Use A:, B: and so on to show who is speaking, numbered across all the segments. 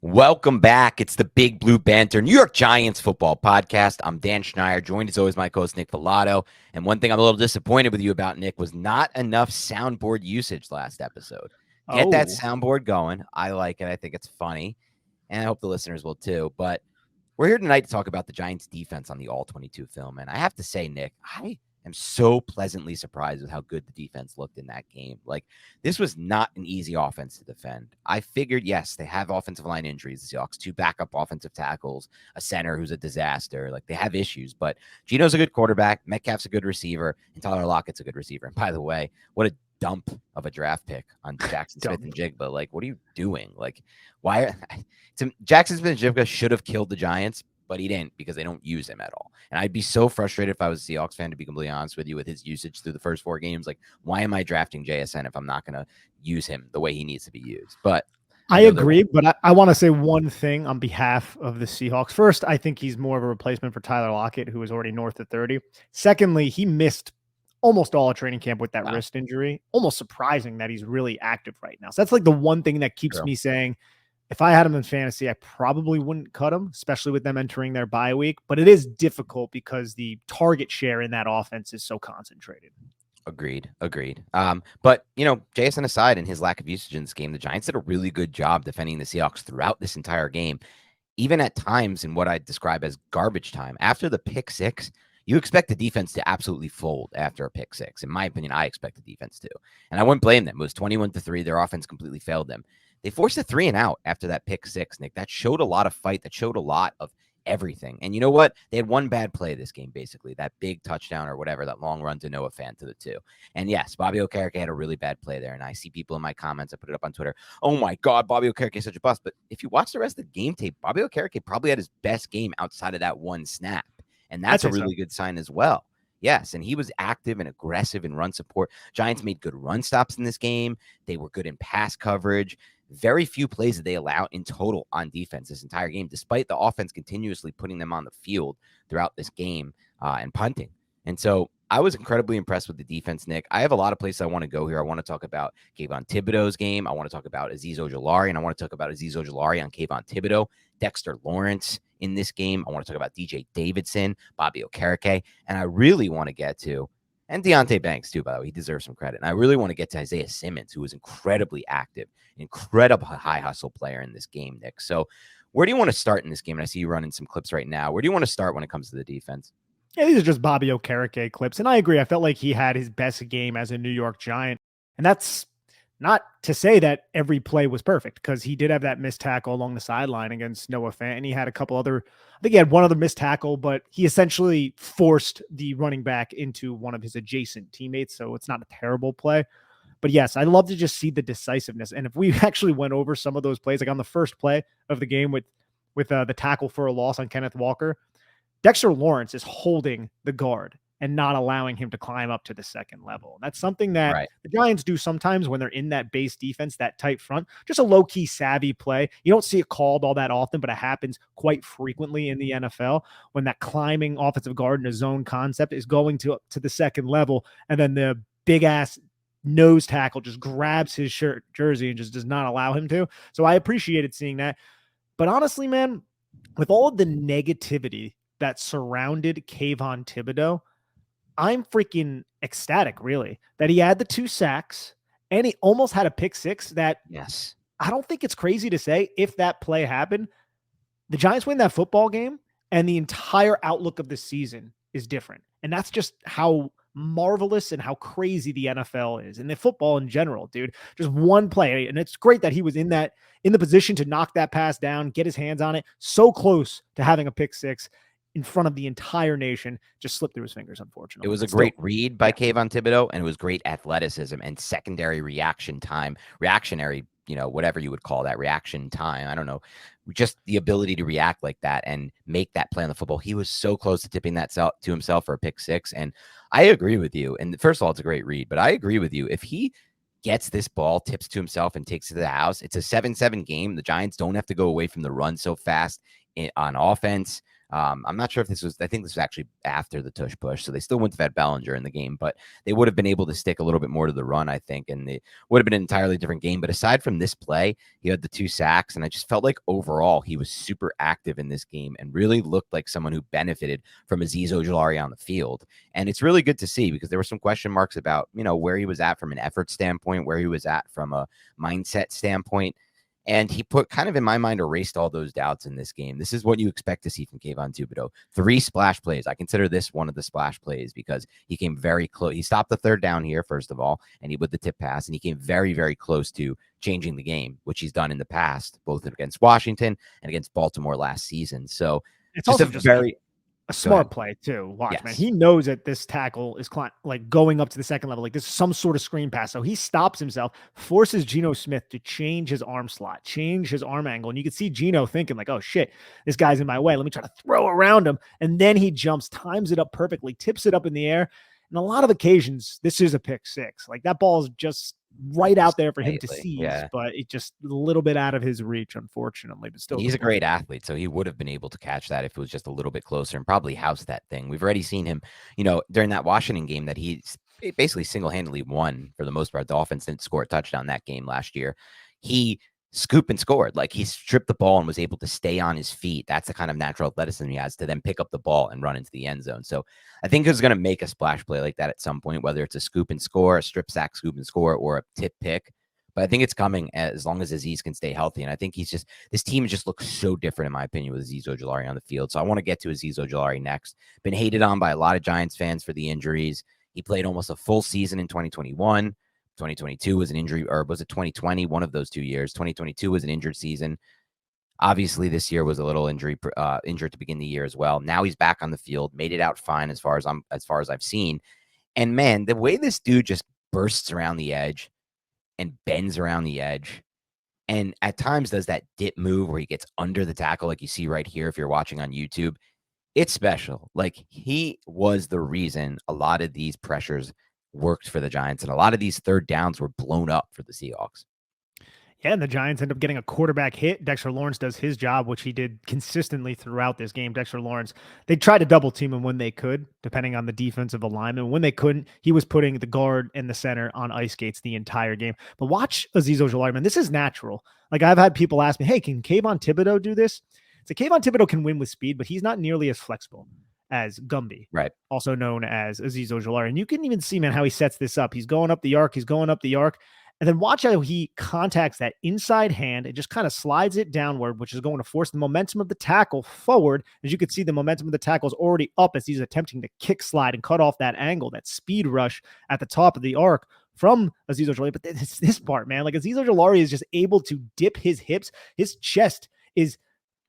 A: Welcome back. It's the Big Blue Banter New York Giants football podcast. I'm Dan Schneider, joined as always my co-host Nick Filato. And one thing I'm a little disappointed with you about, Nick, was not enough soundboard usage last episode. Get that soundboard going. I like it. I think it's funny. And I hope the listeners will too. But we're here tonight to talk about the Giants defense on the All-22 film. And I have to say, Nick, I am so pleasantly surprised with how good the defense looked in that game. Like, this was not an easy offense to defend. I figured, yes, they have offensive line injuries, the Seahawks, 2 backup offensive tackles, a center who's a disaster. Like, they have issues, but Geno's a good quarterback, Metcalf's a good receiver, and Tyler Lockett's a good receiver. And by the way, what a dump of a draft pick on Jackson Smith and Jigba. Like, what are you doing? Like, why? Jackson Smith and Jigba should have killed the Giants, but he didn't because they don't use him at all. And I'd be so frustrated if I was a Seahawks fan, to be completely honest with you, with his usage through the first 4 games. Like, why am I drafting JSN if I'm not going to use him the way he needs to be used? But
B: I agree, but I want to say one thing on behalf of the Seahawks. First, I think he's more of a replacement for Tyler Lockett, who is already north of 30. Secondly, he missed almost all of training camp with that wrist injury. Almost surprising that he's really active right now. So that's like the one thing that keeps me saying, if I had him in fantasy, I probably wouldn't cut him, especially with them entering their bye week. But it is difficult because the target share in that offense is so concentrated.
A: Agreed. But, JSN aside, and his lack of usage in this game, the Giants did a really good job defending the Seahawks throughout this entire game, even at times in what I describe as garbage time. After the pick 6, you expect the defense to absolutely fold after a pick 6. In my opinion, I expect the defense to. And I wouldn't blame them. It was 21-3. Their offense completely failed them. They forced a 3-and-out after that pick 6, Nick. That showed a lot of fight. That showed a lot of everything. And you know what? They had one bad play this game, basically. That big touchdown or whatever, that long run to Noah Fant to the 2. And yes, Bobby Okereke had a really bad play there. And I see people in my comments, I put it up on Twitter, oh my God, Bobby Okereke is such a bust. But if you watch the rest of the game tape, Bobby Okereke probably had his best game outside of that one snap. And that's a really good sign as well. Yes, and he was active and aggressive in run support. Giants made good run stops in this game. They were good in pass coverage. Very few plays that they allow in total on defense this entire game, despite the offense continuously putting them on the field throughout this game and punting. And so I was incredibly impressed with the defense, Nick. I have a lot of places I want to go here. I want to talk about Kayvon Thibodeau's game. I want to talk about Azeez Ojulari, and I want to talk about Azeez Ojulari on Kayvon Thibodeau, Dexter Lawrence in this game. I want to talk about DJ Davidson, Bobby Okereke, and I really want to get to, and Deonte Banks too, by the way, he deserves some credit. And I really want to get to Isaiah Simmons, who was incredibly active, incredible high hustle player in this game, Nick. So where do you want to start in this game? And I see you running some clips right now. Where do you want to start when it comes to the defense?
B: Yeah, these are just Bobby Okereke clips. And I agree. I felt like he had his best game as a New York Giant. And that's not to say that every play was perfect, because he did have that missed tackle along the sideline against Noah Fant. And he had a couple other, I think he had one other missed tackle, but he essentially forced the running back into one of his adjacent teammates. So it's not a terrible play. But yes, I love to just see the decisiveness. And if we actually went over some of those plays, like on the first play of the game with the tackle for a loss on Kenneth Walker, Dexter Lawrence is holding the guard and not allowing him to climb up to the second level. That's something that the Giants do sometimes when they're in that base defense, that tight front, just a low-key savvy play. You don't see it called all that often, but it happens quite frequently in the NFL when that climbing offensive guard in a zone concept is going to the second level, and then the big-ass nose tackle just grabs his jersey and just does not allow him to. So I appreciated seeing that. But honestly, man, with all of the negativity that surrounded Kayvon Thibodeau, I'm freaking ecstatic, really, that he had the 2 sacks and he almost had a pick 6 that,
A: yes,
B: I don't think it's crazy to say if that play happened, the Giants win that football game and the entire outlook of the season is different. And that's just how marvelous and how crazy the NFL is, and the football in general, dude. Just one play, and it's great that he was in the position to knock that pass down, get his hands on it, so close to having a pick 6 in front of the entire nation, just slipped through his fingers, unfortunately.
A: It was a great read by Kayvon Thibodeau, and it was great athleticism and secondary reaction time, reactionary, whatever you would call that, reaction time. I don't know, just the ability to react like that and make that play on the football. He was so close to tipping that to himself for a pick 6. And I agree with you. And first of all, it's a great read, but I agree with you. If he gets this ball, tips to himself, and takes it to the house, it's a 7-7 game. The Giants don't have to go away from the run so fast on offense. I'm not sure if I think this was actually after the tush push. So they still wouldn't have had Bellinger in the game, but they would have been able to stick a little bit more to the run, I think. And it would have been an entirely different game. But aside from this play, he had the 2 sacks. And I just felt like overall he was super active in this game and really looked like someone who benefited from Azeez Ojulari on the field. And it's really good to see because there were some question marks about, where he was at from an effort standpoint, where he was at from a mindset standpoint. And he put kind of, in my mind, erased all those doubts in this game. This is what you expect to see from Kayvon Thibodeaux. 3 splash plays. I consider this one of the splash plays because he came very close. He stopped the 3rd down here, first of all, and he with the tip pass, and he came very, very close to changing the game, which he's done in the past, both against Washington and against Baltimore last season. So
B: It's
A: just
B: also
A: a
B: just
A: very
B: a smart play too. Watch, man.
A: Yes.
B: He knows that this tackle is like going up to the second level. Like this is some sort of screen pass. So he stops himself, forces Geno Smith to change his arm slot, change his arm angle. And you can see Geno thinking like, oh shit, this guy's in my way. Let me try to throw around him. And then he jumps, times it up perfectly, tips it up in the air. And a lot of occasions, this is a pick 6. Like that ball is just right out there for him to seize, but it just a little bit out of his reach, unfortunately. But still,
A: he's a great athlete, so he would have been able to catch that if it was just a little bit closer and probably house that thing. We've already seen him, during that Washington game that he basically single-handedly won for the most part. The offense didn't score a touchdown that game last year. He scoop and scored. Like he stripped the ball and was able to stay on his feet. That's the kind of natural athleticism he has to then pick up the ball and run into the end zone. So I think he's going to make a splash play like that at some point, whether it's a scoop and score, a strip sack, scoop and score, or a tip pick. But I think it's coming as long as Azeez can stay healthy. And I think this team just looks so different, in my opinion, with Azeez Ojulari on the field. So I want to get to Azeez Ojulari next. Been hated on by a lot of Giants fans for the injuries. He played almost a full season in 2021. 2022 was an injury, or was it 2020? One of those 2 years. 2022 was an injured season. Obviously, this year was a little injured to begin the year as well. Now he's back on the field, made it out fine as far as I've seen. And man, the way this dude just bursts around the edge and bends around the edge, and at times does that dip move where he gets under the tackle, like you see right here if you're watching on YouTube. It's special. Like he was the reason a lot of these pressures worked for the Giants, and a lot of these 3rd downs were blown up for the Seahawks.
B: Yeah, and the Giants end up getting a quarterback hit. Dexter Lawrence does his job, which he did consistently throughout this game. Dexter Lawrence, they tried to double team him when they could, depending on the defensive alignment. When they couldn't, he was putting the guard and the center on ice skates the entire game. But watch Azeez Ojulari, man. This is natural. Like I've had people ask me, hey, can Kayvon Thibodeaux do this? So Kayvon Thibodeaux can win with speed, but he's not nearly as flexible as Gumby,
A: right?
B: Also known as Azeez Ojulari. And you can even see, man, how he sets this up. He's going up the arc. And then watch how he contacts that inside hand and just kind of slides it downward, which is going to force the momentum of the tackle forward. As you can see, the momentum of the tackle is already up as he's attempting to kick slide and cut off that angle, that speed rush at the top of the arc from Azeez Ojulari. But it's this part, man. Like Azeez Ojulari is just able to dip his hips. His chest is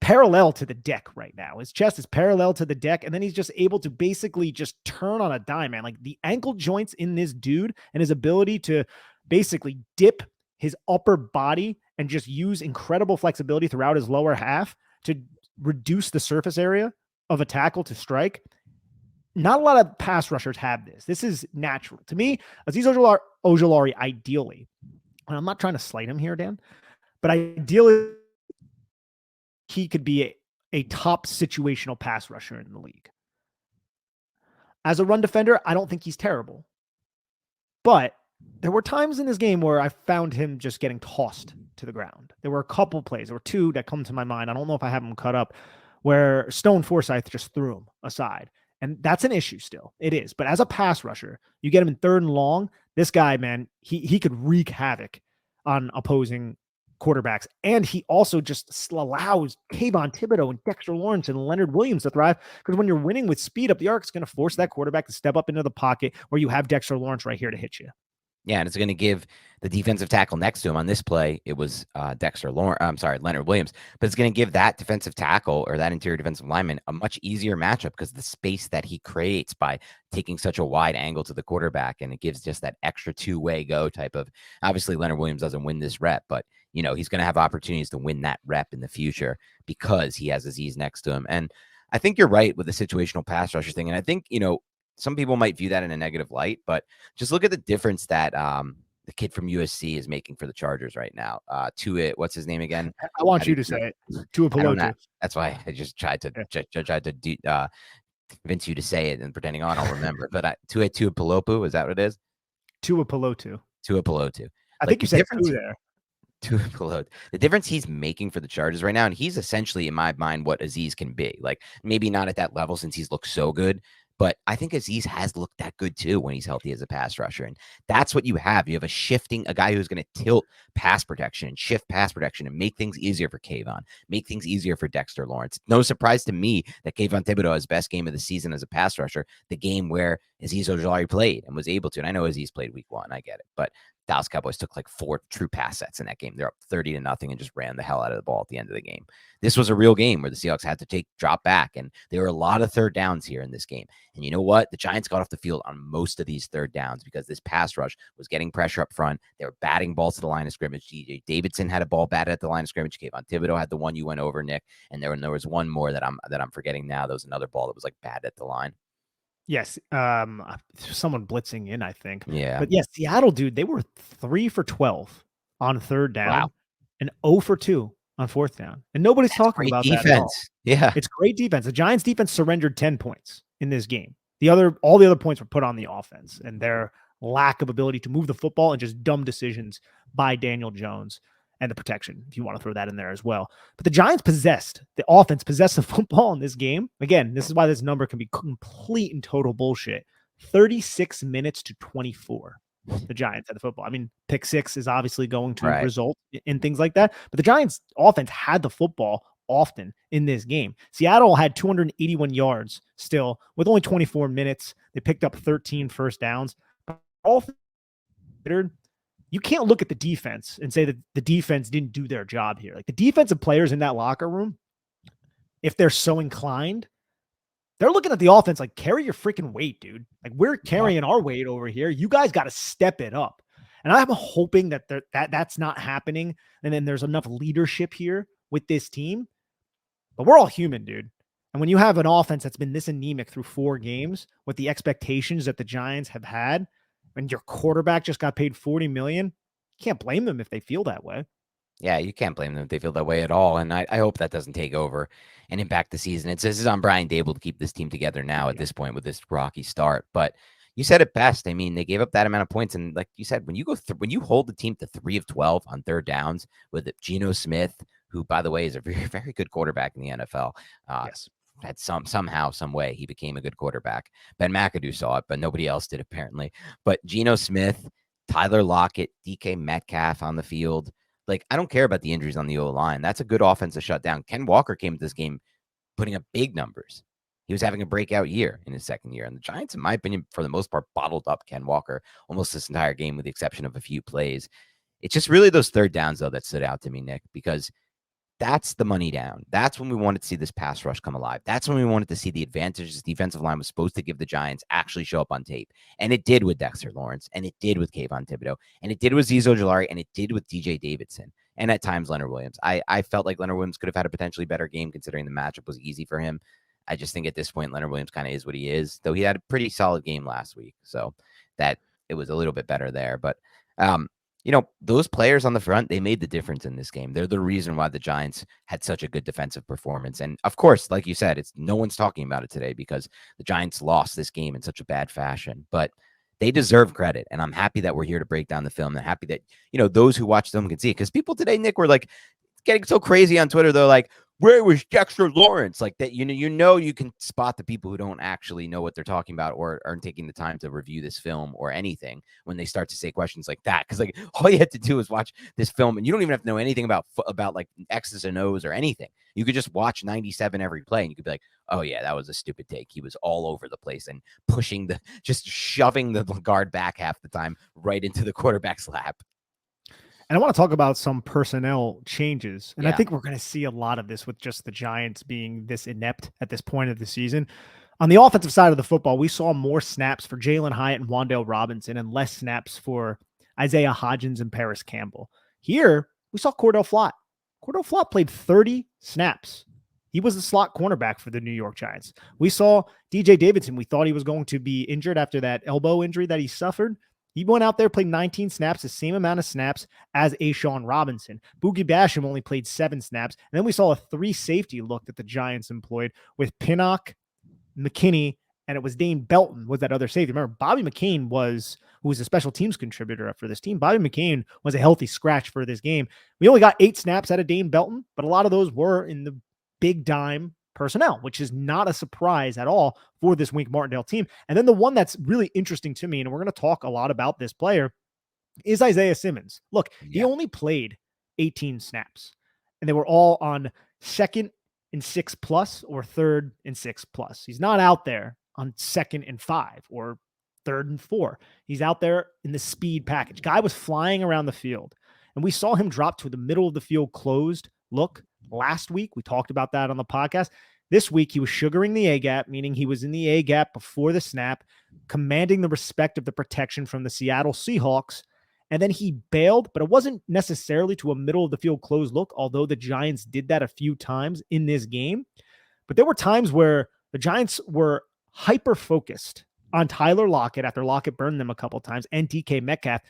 B: parallel to the deck right now. His chest is parallel to the deck, and then he's just able to basically just turn on a dime, man. Like the ankle joints in this dude and his ability to basically dip his upper body and just use incredible flexibility throughout his lower half to reduce the surface area of a tackle to strike. Not a lot of pass rushers have this. This is natural. To me, Azeez Ojulari ideally, and I'm not trying to slight him here, Dan, but ideally he could be a top situational pass rusher in the league. As a run defender, I don't think he's terrible. But there were times in this game where I found him just getting tossed to the ground. There were a couple plays. There were 2 that come to my mind. I don't know if I have them cut up, where Stone Forsythe just threw him aside. And that's an issue still. It is. But as a pass rusher, you get him in 3rd and long. This guy, man, he could wreak havoc on opposing quarterbacks. And he also just allows Kayvon Thibodeaux and Dexter Lawrence and Leonard Williams to thrive, because when you're winning with speed up the arc, it's going to force that quarterback to step up into the pocket where you have Dexter Lawrence right here to hit you.
A: Yeah, and it's going to give the defensive tackle next to him on this play. It was Leonard Williams, but it's going to give that defensive tackle or that interior defensive lineman a much easier matchup because the space that he creates by taking such a wide angle to the quarterback, and it gives just that extra 2-way go type of. Obviously, Leonard Williams doesn't win this rep, but he's going to have opportunities to win that rep in the future because he has Azeez next to him. And I think you're right with the situational pass rusher thing, and I think some people might view that in a negative light, but just look at the difference that the kid from USC is making for the Chargers right now. What's his name again?
B: I want you to say it. Tua
A: I don't know.
B: Pelotu.
A: That's why I just tried to convince you to say it and pretending, I don't remember. But Tua Pelopu, is that what it is?
B: Tua Pelotu.
A: Tua Pelotu.
B: I think you said two there.
A: Tua Pelotu. The difference he's making for the Chargers right now, and he's essentially, in my mind, what Azeez can be. Like, maybe not at that level since he's looked so good, but I think Azeez has looked that good too when he's healthy as a pass rusher. And that's what you have. You have a guy who's going to tilt pass protection and shift pass protection and make things easier for Kayvon, make things easier for Dexter Lawrence. No surprise to me that Kayvon Thibodeau, his best game of the season as a pass rusher, the game where Azeez Ojulari played and was able to. And I know Azeez played week 1. I get it. But Dallas Cowboys took like 4 true pass sets in that game. They're up 30-0 and just ran the hell out of the ball at the end of the game. This was a real game where the Seahawks had to drop back, and there were a lot of third downs here in this game. And you know what? The Giants got off the field on most of these third downs because this pass rush was getting pressure up front. They were batting balls to the line of scrimmage. DJ Davidson had a ball batted at the line of scrimmage. Kayvon Thibodeau had the one you went over, Nick. And there was one more that I'm forgetting now. There was another ball that was like batted at the line.
B: Yes. Someone blitzing in, I think.
A: Yeah.
B: But yes, Seattle, dude, they were 3 for 12 on third down and 0 for 2 on fourth down. And nobody's talking about
A: defense.
B: That at all.
A: Yeah.
B: It's great defense. The Giants defense surrendered 10 points in this game. All the other points were put on the offense and their lack of ability to move the football and just dumb decisions by Daniel Jones and the protection, if you want to throw that in there as well. But the offense possessed the football in this game. Again, this is why this number can be complete and total bullshit. 36 minutes to 24. The Giants had the football. I mean, pick 6 is obviously going to result in things like that. But the Giants offense had the football often in this game. Seattle had 281 yards still with only 24 minutes. They picked up 13 first downs. All considered, you can't look at the defense and say that the defense didn't do their job here. Like the defensive players in that locker room, if they're so inclined, they're looking at the offense like, carry your freaking weight, dude. Like we're carrying our weight over here. You guys got to step it up. And I'm hoping that that's not happening. And then there's enough leadership here with this team. But we're all human, dude. And when you have an offense that's been this anemic through 4 games with the expectations that the Giants have had, and your quarterback just got paid $40 million, you can't blame them if they feel that way.
A: Yeah, you can't blame them if they feel that way at all. And I hope that doesn't take over and impact the season. This is on Brian Dable to keep this team together now at this point with this rocky start. But you said it best. I mean, they gave up that amount of points. And like you said, when you hold the team to 3 of 12 on third downs with Geno Smith, who, by the way, is a very, very good quarterback in the NFL.
B: Yes.
A: That somehow, some way, he became a good quarterback. Ben McAdoo saw it, but nobody else did apparently. But Geno Smith, Tyler Lockett, DK Metcalf on the field. Like, I don't care about the injuries on the O-line. That's a good offense to shut down. Ken Walker came to this game putting up big numbers. He was having a breakout year in his second year. And the Giants, in my opinion, for the most part, bottled up Ken Walker almost this entire game with the exception of a few plays. It's just really those third downs, though, that stood out to me, Nick, because that's the money down. That's when we wanted to see this pass rush come alive. That's when we wanted to see the advantage this defensive line was supposed to give the Giants actually show up on tape. And it did with Dexter Lawrence, and it did with Kayvon Thibodeau, and it did with Azeez Ojulari, and it did with DJ Davidson, and at times Leonard Williams. I felt like Leonard Williams could have had a potentially better game considering the matchup was easy for him. I just think at this point, Leonard Williams kind of is what he is, though he had a pretty solid game last week. So that it was a little bit better there. But, those players on the front, they made the difference in this game. They're the reason why the Giants had such a good defensive performance. And of course, like you said, no one's talking about it today because the Giants lost this game in such a bad fashion, but they deserve credit. And I'm happy that we're here to break down the film and happy that, those who watch them can see it. Because people today, Nick, were like getting so crazy on Twitter. They're like, where was Dexter Lawrence? Like that, you can spot the people who don't actually know what they're talking about or aren't taking the time to review this film or anything when they start to say questions like that. Because like all you had to do is watch this film, and you don't even have to know anything about like X's and O's or anything. You could just watch 97 every play, and you could be like, oh yeah, that was a stupid take. He was all over the place and just shoving the guard back half the time right into the quarterback's lap.
B: And I want to talk about some personnel changes. And I think we're going to see a lot of this with just the Giants being this inept at this point of the season. On the offensive side of the football, we saw more snaps for Jalen Hyatt and Wan'Dale Robinson and less snaps for Isaiah Hodgins and Paris Campbell. Here, we saw Cordell Flott. Cordell Flott played 30 snaps. He was the slot cornerback for the New York Giants. We saw DJ Davidson. We thought he was going to be injured after that elbow injury that he suffered. He went out there, played 19 snaps, the same amount of snaps as Ashawn Robinson. Boogie Basham only played 7 snaps. And then we saw a 3 safety look that the Giants employed with Pinnock, McKinney, and it was Dane Belton was that other safety. Remember, Bobby McCain who was a special teams contributor for this team. Bobby McCain was a healthy scratch for this game. We only got 8 snaps out of Dane Belton, but a lot of those were in the big dime personnel, which is not a surprise at all for this Wink Martindale team. And then the one that's really interesting to me, and we're going to talk a lot about this player, is Isaiah Simmons. Look, he only played 18 snaps, and they were all on 2nd and 6 plus or 3rd and 6 plus. He's not out there on 2nd and 5 or 3rd and 4. He's out there in the speed package. Guy was flying around the field, and we saw him drop to the middle of the field closed look last week. We talked about that on the podcast. This week, he was sugaring the A-gap, meaning he was in the A-gap before the snap, commanding the respect of the protection from the Seattle Seahawks. And then he bailed, but it wasn't necessarily to a middle of the field closed look, although the Giants did that a few times in this game. But there were times where the Giants were hyper-focused on Tyler Lockett after Lockett burned them a couple times and DK Metcalf.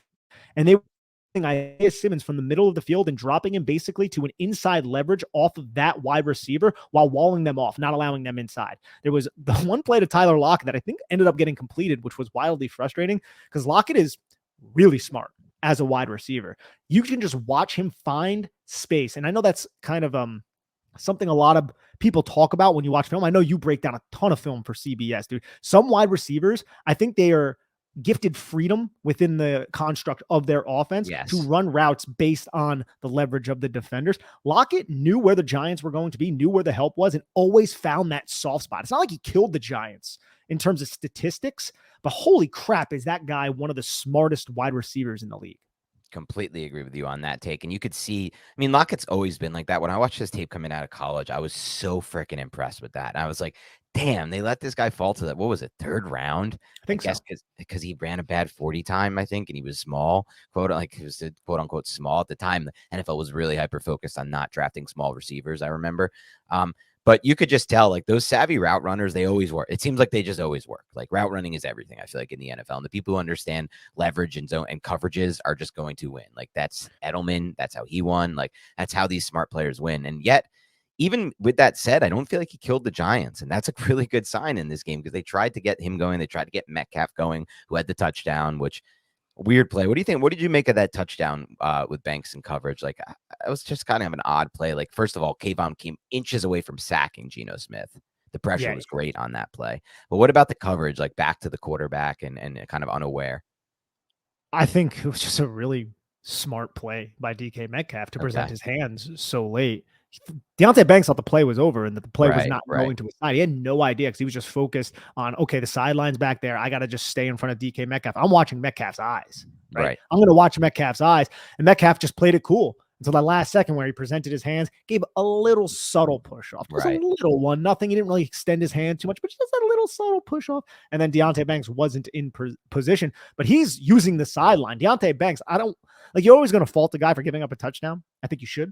B: And they were Isaiah Simmons from the middle of the field and dropping him basically to an inside leverage off of that wide receiver while walling them off, not allowing them inside. There was the one play to Tyler Lockett that I think ended up getting completed, which was wildly frustrating because Lockett is really smart as a wide receiver. You can just watch him find space. And I know that's kind of something a lot of people talk about when you watch film. I know you break down a ton of film for CBS, dude. Some wide receivers, I think they are gifted freedom within the construct of their offense to run routes based on the leverage of the defenders. Lockett knew where the Giants were going to be, knew where the help was, and always found that soft spot. It's not like he killed the Giants in terms of statistics, but holy crap, is that guy one of the smartest wide receivers in the league.
A: Completely agree with you on that take. And you could see, I mean, Lockett's always been like that. When I watched his tape coming out of college, I was so freaking impressed with that. I was like, damn, they let this guy fall to that. What was it? 3rd round?
B: I think so.
A: Because he ran a bad 40 time, I think, and he was small, he was quote unquote small at the time. The NFL was really hyper focused on not drafting small receivers, I remember. But you could just tell, like, those savvy route runners, they always work. It seems like they just always work. Like, route running is everything, I feel like, in the NFL. And the people who understand leverage and zone and coverages are just going to win. Like, that's Edelman. That's how he won. Like, that's how these smart players win. And yet, even with that said, I don't feel like he killed the Giants. And that's a really good sign in this game because they tried to get him going. They tried to get Metcalf going, who had the touchdown, which weird play. What do you think? What did you make of that touchdown with Banks in coverage? Like, it was just kind of an odd play. Like, first of all, Kayvon came inches away from sacking Geno Smith. The pressure was great on that play. But what about the coverage, like back to the quarterback and kind of unaware?
B: I think it was just a really smart play by DK Metcalf to present his hands so late. Deontay Banks thought the play was over and that the play was not going to his side. He had no idea because he was just focused on, okay, the sideline's back there. I got to just stay in front of DK Metcalf. I'm watching Metcalf's eyes. Right. I'm going to watch Metcalf's eyes. And Metcalf just played it cool until that last second where he presented his hands, gave a little subtle push off. Just a little one, nothing. He didn't really extend his hand too much, but just a little subtle push off. And then Deontay Banks wasn't in position, but he's using the sideline. Deontay Banks, you're always going to fault the guy for giving up a touchdown. I think you should.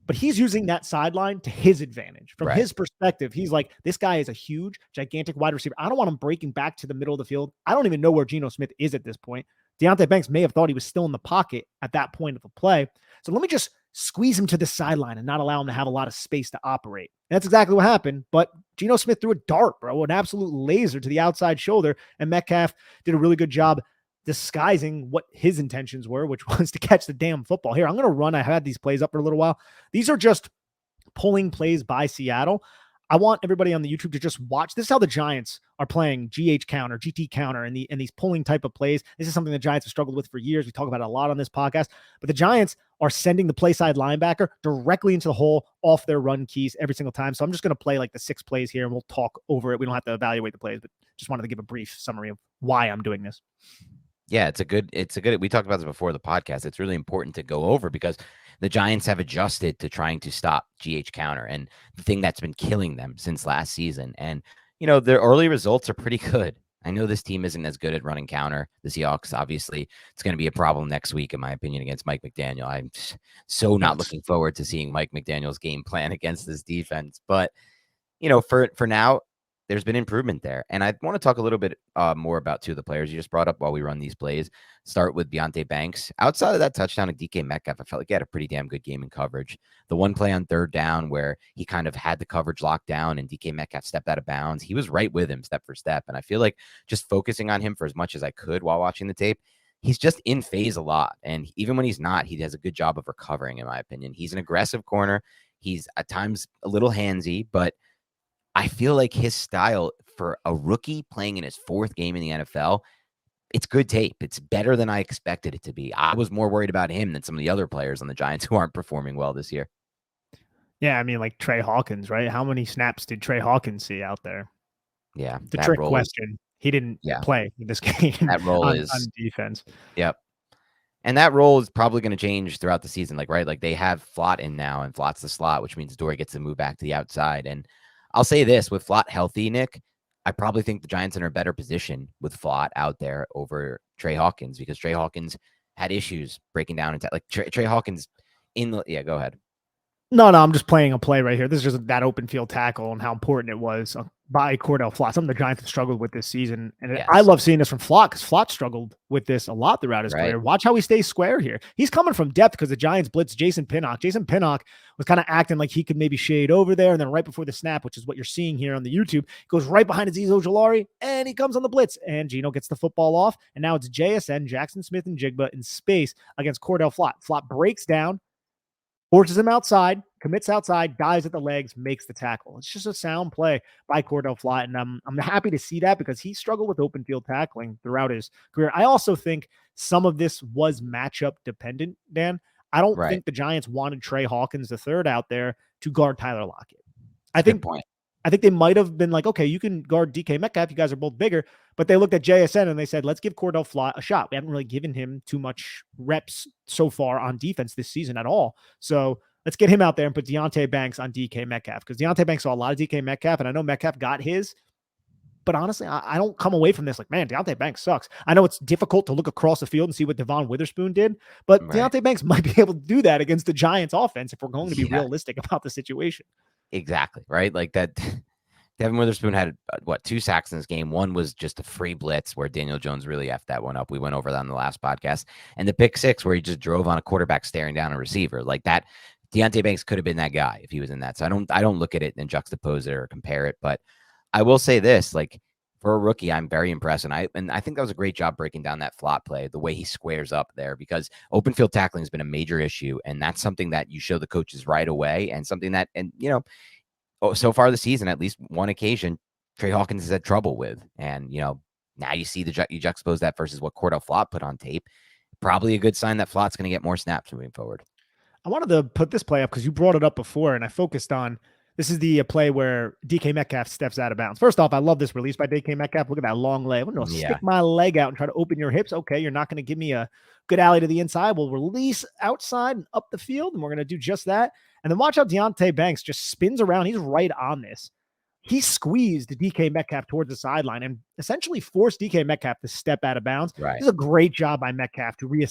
B: But he's using that sideline to his advantage. From his perspective, he's like, this guy is a huge, gigantic wide receiver. I don't want him breaking back to the middle of the field. I don't even know where Geno Smith is at this point. Deontay Banks may have thought he was still in the pocket at that point of the play. So let me just squeeze him to the sideline and not allow him to have a lot of space to operate. And that's exactly what happened. But Geno Smith threw a dart, bro, an absolute laser to the outside shoulder. And Metcalf did a really good job disguising what his intentions were, which was to catch the damn football. Here, I'm going to run. I had these plays up for a little while. These are just pulling plays by Seattle. I want everybody on the YouTube to just watch. This is how the Giants are playing GH counter, GT counter, and these pulling type of plays. This is something the Giants have struggled with for years. We talk about it a lot on this podcast. But the Giants are sending the play side linebacker directly into the hole off their run keys every single time. So I'm just going to play like the 6 plays here, and we'll talk over it. We don't have to evaluate the plays, but just wanted to give a brief summary of why I'm doing this.
A: Yeah, it's a good, we talked about this before the podcast. It's really important to go over because the Giants have adjusted to trying to stop GH counter and the thing that's been killing them since last season. And, their early results are pretty good. I know this team isn't as good at running counter. The Seahawks, obviously, it's going to be a problem next week, in my opinion, against Mike McDaniel. I'm so not looking forward to seeing Mike McDaniel's game plan against this defense. But, for now, there's been improvement there. And I want to talk a little bit more about two of the players you just brought up while we run these plays. Start with Deonte Banks. Outside of that touchdown at DK Metcalf, I felt like he had a pretty damn good game in coverage. The one play on third down where he kind of had the coverage locked down and DK Metcalf stepped out of bounds, he was right with him step for step. And I feel like just focusing on him for as much as I could while watching the tape, he's just in phase a lot. And even when he's not, he does a good job of recovering, in my opinion. He's an aggressive corner. He's at times a little handsy, but I feel like his style for a rookie playing in his fourth game in the NFL, it's good tape. It's better than I expected it to be. I was more worried about him than some of the other players on the Giants who aren't performing well this year.
B: Yeah, I mean, like Trey Hawkins, right? How many snaps did Trey Hawkins see out there?
A: Yeah.
B: The trick question. He didn't play in this game.
A: That role
B: on
A: defense. Yep. And that role is probably going to change throughout the season. Like they have Flott in now, and Flott's the slot, which means Dory gets to move back to the outside. And I'll say this, with Flott healthy, Nick, I probably think the Giants are in a better position with Flott out there over Trey Hawkins, because Trey Hawkins had issues breaking down. Like Trey Hawkins go ahead.
B: No, I'm just playing a play right here. This is just that open field tackle and how important it was by Cordell Flott, something the Giants have struggled with this season. And yes. I love seeing this from Flott, because Flott struggled with this a lot throughout his career. Watch how he stays square here. He's coming from depth because the Giants blitz Jason Pinnock. Jason Pinnock was kind of acting like he could maybe shade over there, and then right before the snap, which is what you're seeing here on the YouTube, goes right behind Azeez Ojulari, and he comes on the blitz, and Geno gets the football off, and now it's JSN, Jackson Smith and Jigba in space against Cordell Flott. Flott breaks down, forces him outside, commits outside, dives at the legs, makes the tackle. It's just a sound play by Cordell Flott, and I'm happy to see that because he struggled with open field tackling throughout his career. I also think some of this was matchup dependent, Dan. I don't think the Giants wanted Trey Hawkins III out there to guard Tyler Lockett. I think they might have been like, okay, you can guard DK Metcalf. You guys are both bigger. But they looked at JSN and they said, let's give Cordell Flott a shot. We haven't really given him too much reps so far on defense this season at all. So let's get him out there and put Deonte Banks on DK Metcalf, because Deonte Banks saw a lot of DK Metcalf, and I know Metcalf got his. But honestly, I don't come away from this like, man, Deonte Banks sucks. I know it's difficult to look across the field and see what Devon Witherspoon did, but Deonte Banks might be able to do that against the Giants offense if we're going to be realistic about the situation.
A: Exactly, right? Like that. Devon Witherspoon had, 2 sacks in this game. One was just a free blitz where Daniel Jones really effed that one up. We went over that on the last podcast. And the pick 6 where he just drove on a quarterback staring down a receiver. Like that, Deonte Banks could have been that guy if he was in that. So I don't look at it and juxtapose it or compare it. But I will say this, like, for a rookie, I'm very impressed. And I think that was a great job breaking down that Flott play, the way he squares up there, because open field tackling has been a major issue. And that's something that you show the coaches right away, and something that, so far this season, at least one occasion, Trey Hawkins has had trouble with. And, now you see you juxtapose that versus what Cordell Flott put on tape. Probably a good sign that Flott's going to get more snaps moving forward.
B: I wanted to put this play up because you brought it up before, and I focused on, this is the play where DK Metcalf steps out of bounds. First off, I love this release by DK Metcalf. Look at that long leg. I'm going to stick my leg out and try to open your hips. Okay, you're not going to give me a good alley to the inside. We'll release outside and up the field, and we're going to do just that. And then watch how Deonte Banks just spins around. He's right on this. He squeezed DK Metcalf towards the sideline and essentially forced DK Metcalf to step out of bounds. Right. This is a great job by Metcalf to he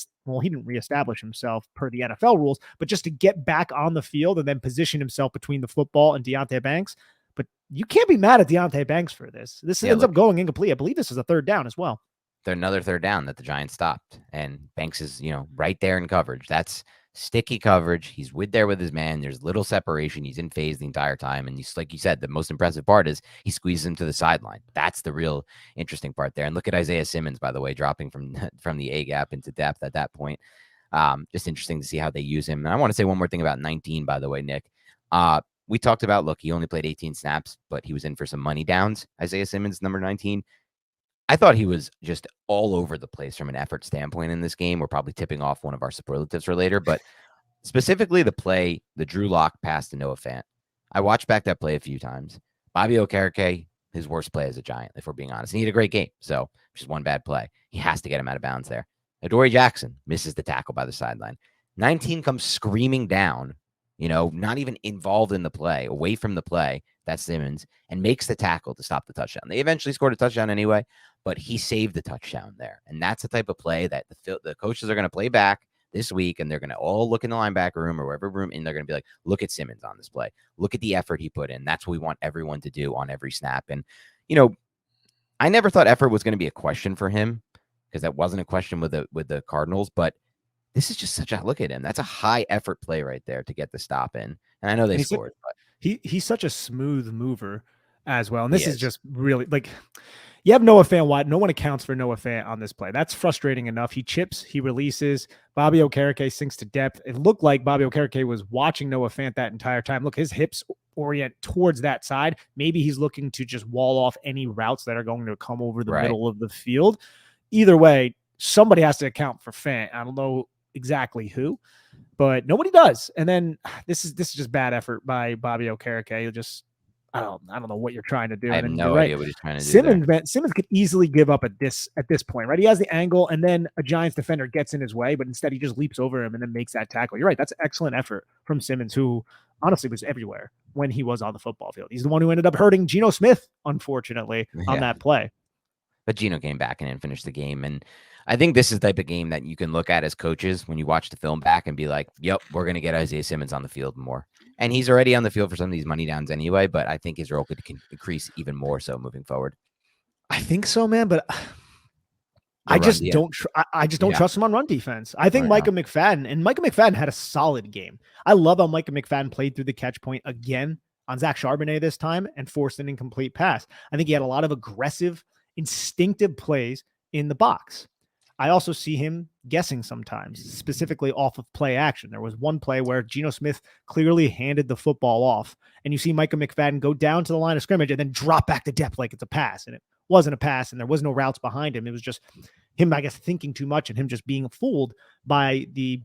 B: didn't reestablish himself per the NFL rules, but just to get back on the field and then position himself between the football and Deonte Banks. But you can't be mad at Deonte Banks for this. This ends up going incomplete. I believe this is a third down as well.
A: Another third down that the Giants stopped, and Banks is, right there in coverage. That's sticky coverage. He's there with his man. There's little separation. He's in phase the entire time. And he's, like you said, the most impressive part is he squeezes him to the sideline. That's the real interesting part there. And look at Isaiah Simmons, by the way, dropping from the A gap into depth at that point. Just interesting to see how they use him. And I want to say one more thing about 19, by the way, Nick. We talked about, look, he only played 18 snaps, but he was in for some money downs. Isaiah Simmons, number 19. I thought he was just all over the place from an effort standpoint in this game. We're probably tipping off one of our superlatives for later, but specifically the play, the Drew Lock pass to Noah Fant. I watched back that play a few times. Bobby Okereke, his worst play as a Giant, if we're being honest. He had a great game, so just one bad play. He has to get him out of bounds there. Adoree Jackson misses the tackle by the sideline. 19 comes screaming down, not even involved in the play, away from the play. That's Simmons, and makes the tackle to stop the touchdown. They eventually scored a touchdown anyway, but he saved the touchdown there. And that's the type of play that the coaches are going to play back. this week, and they're going to all look in the linebacker room or wherever room, and they're going to be like, look at Simmons on this play. Look at the effort he put in. That's what we want everyone to do on every snap. And, I never thought effort was going to be a question for him because that wasn't a question with the Cardinals, but this is just such a look at him. That's a high effort play right there to get the stop in. And I know they scored, but
B: he's such a smooth mover as well. And this is just really like, you have Noah Fant wide. No one accounts for Noah Fant on this play. That's frustrating enough. He chips, he releases. Bobby Okereke sinks to depth. It looked like Bobby Okereke was watching Noah Fant that entire time. Look, his hips orient towards that side. Maybe he's looking to just wall off any routes that are going to come over the middle of the field. Either way, somebody has to account for Fant. I don't know exactly who, but nobody does. And then this is just bad effort by Bobby Okereke. Just I don't know what you're trying to do.
A: I have no idea what he's trying to
B: do. Simmons could easily give up at this point, right? He has the angle, and then a Giants defender gets in his way, but instead he just leaps over him and then makes that tackle. You're right. That's excellent effort from Simmons, who honestly was everywhere when he was on the football field. He's the one who ended up hurting Geno Smith, unfortunately, on that play.
A: But Geno came back and finished the game. And I think this is the type of game that you can look at as coaches when you watch the film back and be like, yep, we're going to get Isaiah Simmons on the field more. And he's already on the field for some of these money downs anyway, but I think his role could increase even more so moving forward.
B: I think so, man, but I just don't trust him on run defense. I think Micah McFadden had a solid game. I love how Micah McFadden played through the catch point again on Zach Charbonnet this time and forced an incomplete pass. I think he had a lot of aggressive, instinctive plays in the box. I also see him guessing sometimes, specifically off of play action. There was one play where Geno Smith clearly handed the football off, and you see Micah McFadden go down to the line of scrimmage and then drop back to depth like it's a pass, and it wasn't a pass, and there was no routes behind him. It was just him, I guess, thinking too much and him just being fooled by the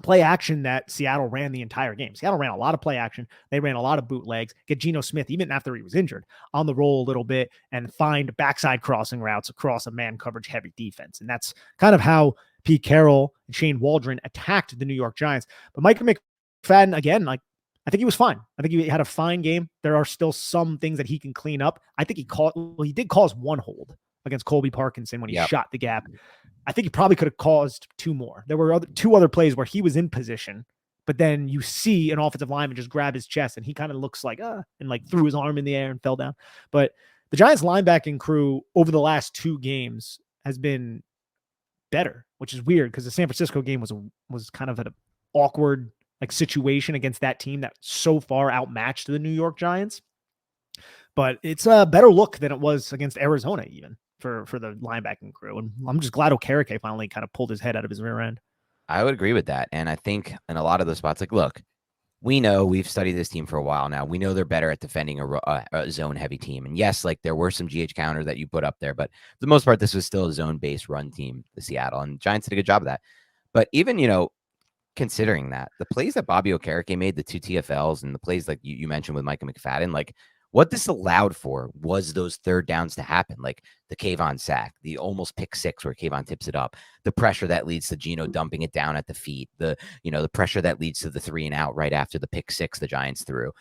B: play action that Seattle ran the entire game. Seattle ran a lot of play action. They ran a lot of bootlegs, get Geno Smith, even after he was injured, on the roll a little bit and find backside crossing routes across a man coverage heavy defense. And that's kind of how Pete Carroll and Shane Waldron attacked the New York Giants. But Micah McFadden, again, I think he was fine. I think he had a fine game. There are still some things that he can clean up. I think he did cause one hold against Colby Parkinson when he shot the gap. I think he probably could have caused two more. There were two other plays where he was in position, but then you see an offensive lineman just grab his chest and he kind of looks like, and threw his arm in the air and fell down. But the Giants linebacking crew over the last two games has been better, which is weird because the San Francisco game was kind of an awkward situation against that team that so far outmatched the New York Giants. But it's a better look than it was against Arizona even. For the linebacking crew. And I'm just glad Okereke finally kind of pulled his head out of his rear end.
A: I would agree with that. And I think in a lot of those spots, look, we know we've studied this team for a while now. We know they're better at defending a zone heavy team. And yes, there were some GH counters that you put up there, but for the most part, this was still a zone based run team, the Seattle, and Giants did a good job of that. But even, considering that the plays that Bobby Okereke made, the two TFLs and the plays like you mentioned with Micah McFadden, what this allowed for was those third downs to happen, like the Kayvon sack, the almost pick six where Kayvon tips it up, the pressure that leads to Geno dumping it down at the feet, the pressure that leads to the 3 and out right after the pick six the Giants threw.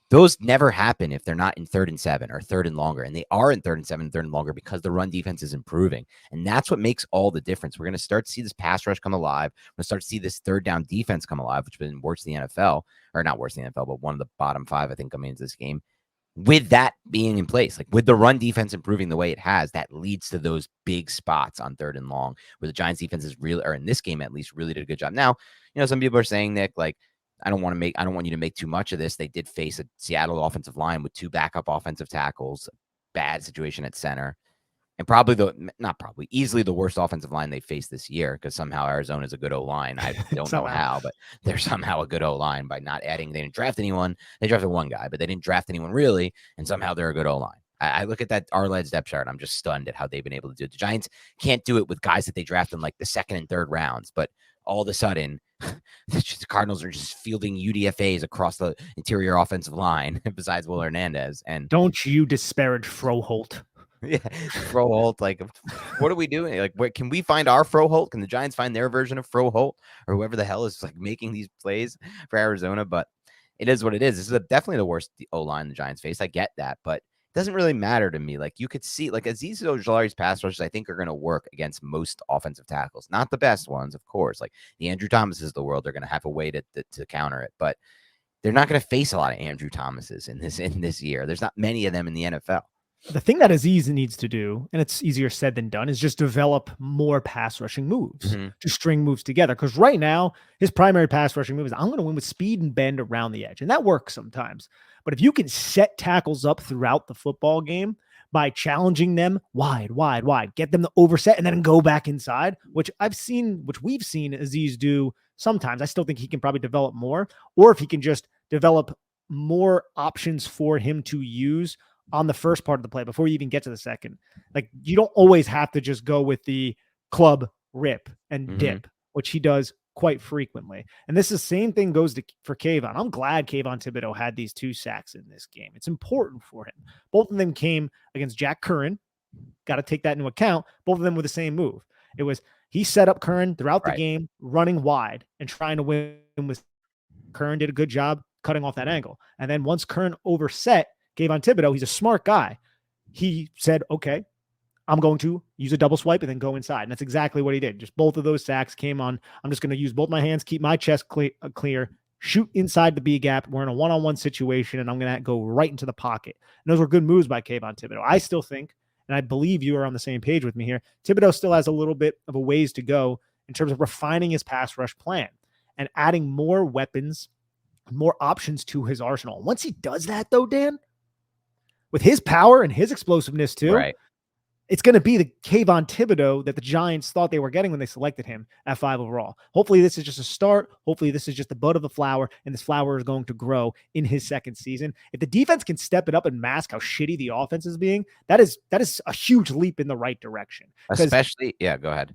A: Those never happen if they're not in 3rd and 7 or 3rd and longer. And they are in 3rd and 7, 3rd and longer because the run defense is improving. And that's what makes all the difference. We're going to start to see this pass rush come alive. We're going to start to see this third down defense come alive, which has been worse in the NFL, or not worse in the NFL, but one of the bottom 5, I think, coming into this game. With that being in place, with the run defense improving the way it has, that leads to those big spots on 3rd and long where the Giants defense is really, or in this game at least, really did a good job. Now, some people are saying, Nick, I don't want you to make too much of this. They did face a Seattle offensive line with 2 backup offensive tackles, bad situation at center, and easily the worst offensive line they faced this year because somehow Arizona is a good O-line. I don't know how, but they're somehow a good O-line by not adding. They didn't draft anyone. They drafted one guy, but they didn't draft anyone really, and somehow they're a good O-line. I look at that Arled's depth chart. I'm just stunned at how they've been able to do it. The Giants can't do it with guys that they draft in the 2nd and 3rd rounds, but all of a sudden, the Cardinals are just fielding UDFAs across the interior offensive line besides Will Hernandez. And
B: don't you disparage Froholt.
A: Yeah, Froholt. What are we doing? Where can we find our Froholt? Can the Giants find their version of Froholt or whoever the hell is making these plays for Arizona? But it is what it is. This is definitely the worst O-line the Giants face. I get that, but doesn't really matter to me. Like you could see, like Azeez Ojulari's pass rushes, I think are going to work against most offensive tackles. Not the best ones, of course. Like the Andrew Thomases of the world, they're going to have a way to counter it, but they're not going to face a lot of Andrew Thomases in this year. There's not many of them in the NFL.
B: The thing that Azeez needs to do, and it's easier said than done, is just develop more pass rushing moves to string moves together. Because right now, his primary pass rushing move is I'm going to win with speed and bend around the edge. And that works sometimes. But if you can set tackles up throughout the football game by challenging them wide, wide, wide, get them to overset and then go back inside, which we've seen Azeez do sometimes. I still think he can probably develop more, or if he can just develop more options for him to use on the first part of the play before you even get to the second. Like you don't always have to just go with the club rip and dip, which he does quite frequently. And this is the same thing goes for Kayvon. I'm glad Kayvon Thibodeau had these 2 sacks in this game. It's important for him. Both of them came against Jack Curran. Got to take that into account. Both of them with the same move. It was he set up Curran throughout the game, running wide and trying to win with Curran did a good job cutting off that angle. And then once Curran overset, Kayvon Thibodeau, he's a smart guy. He said, okay, I'm going to use a double swipe and then go inside. And that's exactly what he did. Just both of those sacks came on. I'm just going to use both my hands, keep my chest clear, shoot inside the B gap. We're in a one-on-one situation, and I'm going to go right into the pocket. And those were good moves by Kayvon Thibodeau. I still think, and I believe you are on the same page with me here, Thibodeau still has a little bit of a ways to go in terms of refining his pass rush plan and adding more weapons, more options to his arsenal. Once he does that, though, Dan, with his power and his explosiveness too, it's going to be the Kayvon Thibodeau that the Giants thought they were getting when they selected him at 5 overall. Hopefully this is just a start. Hopefully this is just the bud of the flower, and this flower is going to grow in his second season. If the defense can step it up and mask how shitty the offense is being, that is a huge leap in the right direction.
A: Especially, go ahead.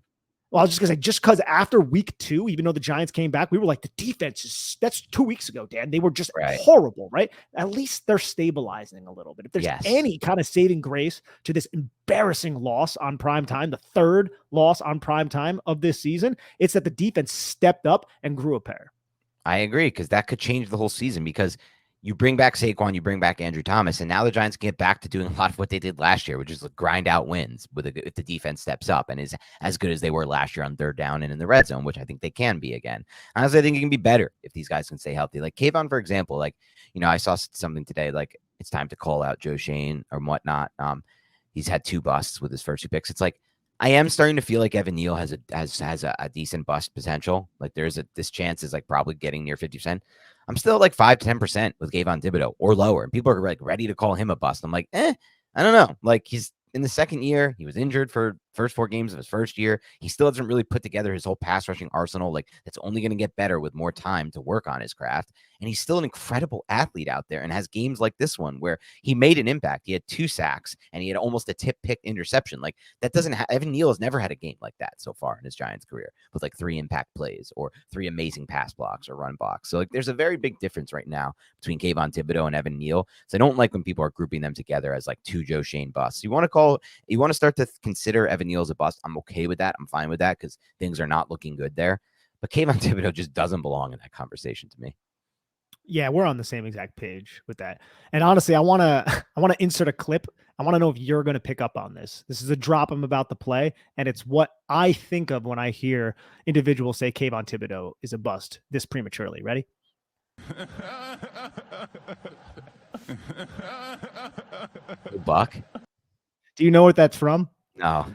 B: Well, I was just going to say, just because after week 2, even though the Giants came back, we were like, the defense is, that's 2 weeks ago, Dan. They were just horrible, right? At least they're stabilizing a little bit. If there's any kind of saving grace to this embarrassing loss on prime time, the 3rd loss on prime time of this season, it's that the defense stepped up and grew a pair.
A: I agree, because that could change the whole season, because you bring back Saquon, you bring back Andrew Thomas, and now the Giants get back to doing a lot of what they did last year, which is grind out wins if the defense steps up and is as good as they were last year on 3rd down and in the red zone, which I think they can be again. Honestly, I think it can be better if these guys can stay healthy. Like Kayvon, for example, like, I saw something today, like it's time to call out Joe Shane or whatnot. He's had 2 busts with his first 2 picks. It's like, I am starting to feel like Evan Neal has a decent bust potential. Like this chance is like probably getting near 50%. I'm still like 5 to 10% with Kayvon Thibodeau or lower. And people are like ready to call him a bust. I'm like, I don't know. Like he's in the 2nd year. He was injured for first 4 games of his first year. He still hasn't really put together his whole pass rushing arsenal. Like that's only going to get better with more time to work on his craft. And he's still an incredible athlete out there and has games like this one where he made an impact. He had 2 sacks and he had almost a tip pick interception. Like that doesn't Evan Neal has never had a game like that so far in his Giants career with like 3 impact plays or 3 amazing pass blocks or run blocks. So like there's a very big difference right now between Kayvon Thibodeau and Evan Neal. So I don't like when people are grouping them together as like 2 Joe Shane busts. You want to start to consider Evan Neal as a bust. I'm okay with that. I'm fine with that because things are not looking good there. But Kayvon Thibodeau just doesn't belong in that conversation to me.
B: Yeah, we're on the same exact page with that. And honestly, I want to insert a clip. I want to know if you're going to pick up on this. This is a drop I'm about to play, and it's what I think of when I hear individuals say Kayvon Thibodeau is a bust this prematurely. Ready?
A: Buck?
B: Do you know what that's from?
A: No.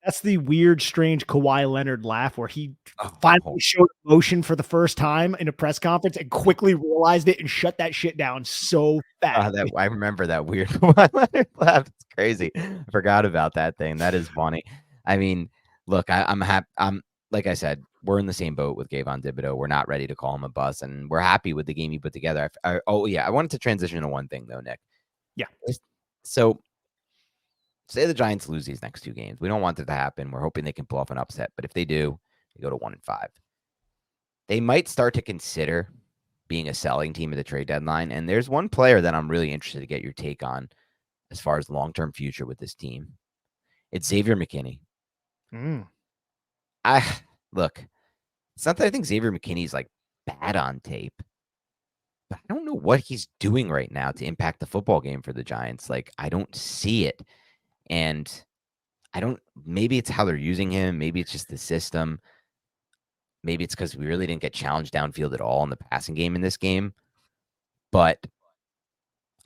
B: That's the weird, strange Kawhi Leonard laugh where he finally showed emotion for the first time in a press conference and quickly realized it and shut that shit down so fast.
A: I remember that weird Kawhi Leonard laugh. It's crazy. I forgot about that thing. That is funny. I mean, look, I'm happy. Like I said, we're in the same boat with Kayvon Thibodeau. We're not ready to call him a bust, and we're happy with the game he put together. I wanted to transition to one thing though, Nick.
B: Yeah.
A: So say the Giants lose these next 2 games. We don't want it to happen. We're hoping they can pull off an upset. But if they do, they go to 1-5. They might start to consider being a selling team at the trade deadline. And there's one player that I'm really interested to get your take on as far as the long-term future with this team. It's Xavier McKinney. Look, it's not that I think Xavier McKinney's like bad on tape, But I don't know what he's doing right now to impact the football game for the Giants. Like, I don't see it. And maybe it's how they're using him. Maybe it's just the system. Maybe it's because we really didn't get challenged downfield at all in the passing game in this game. But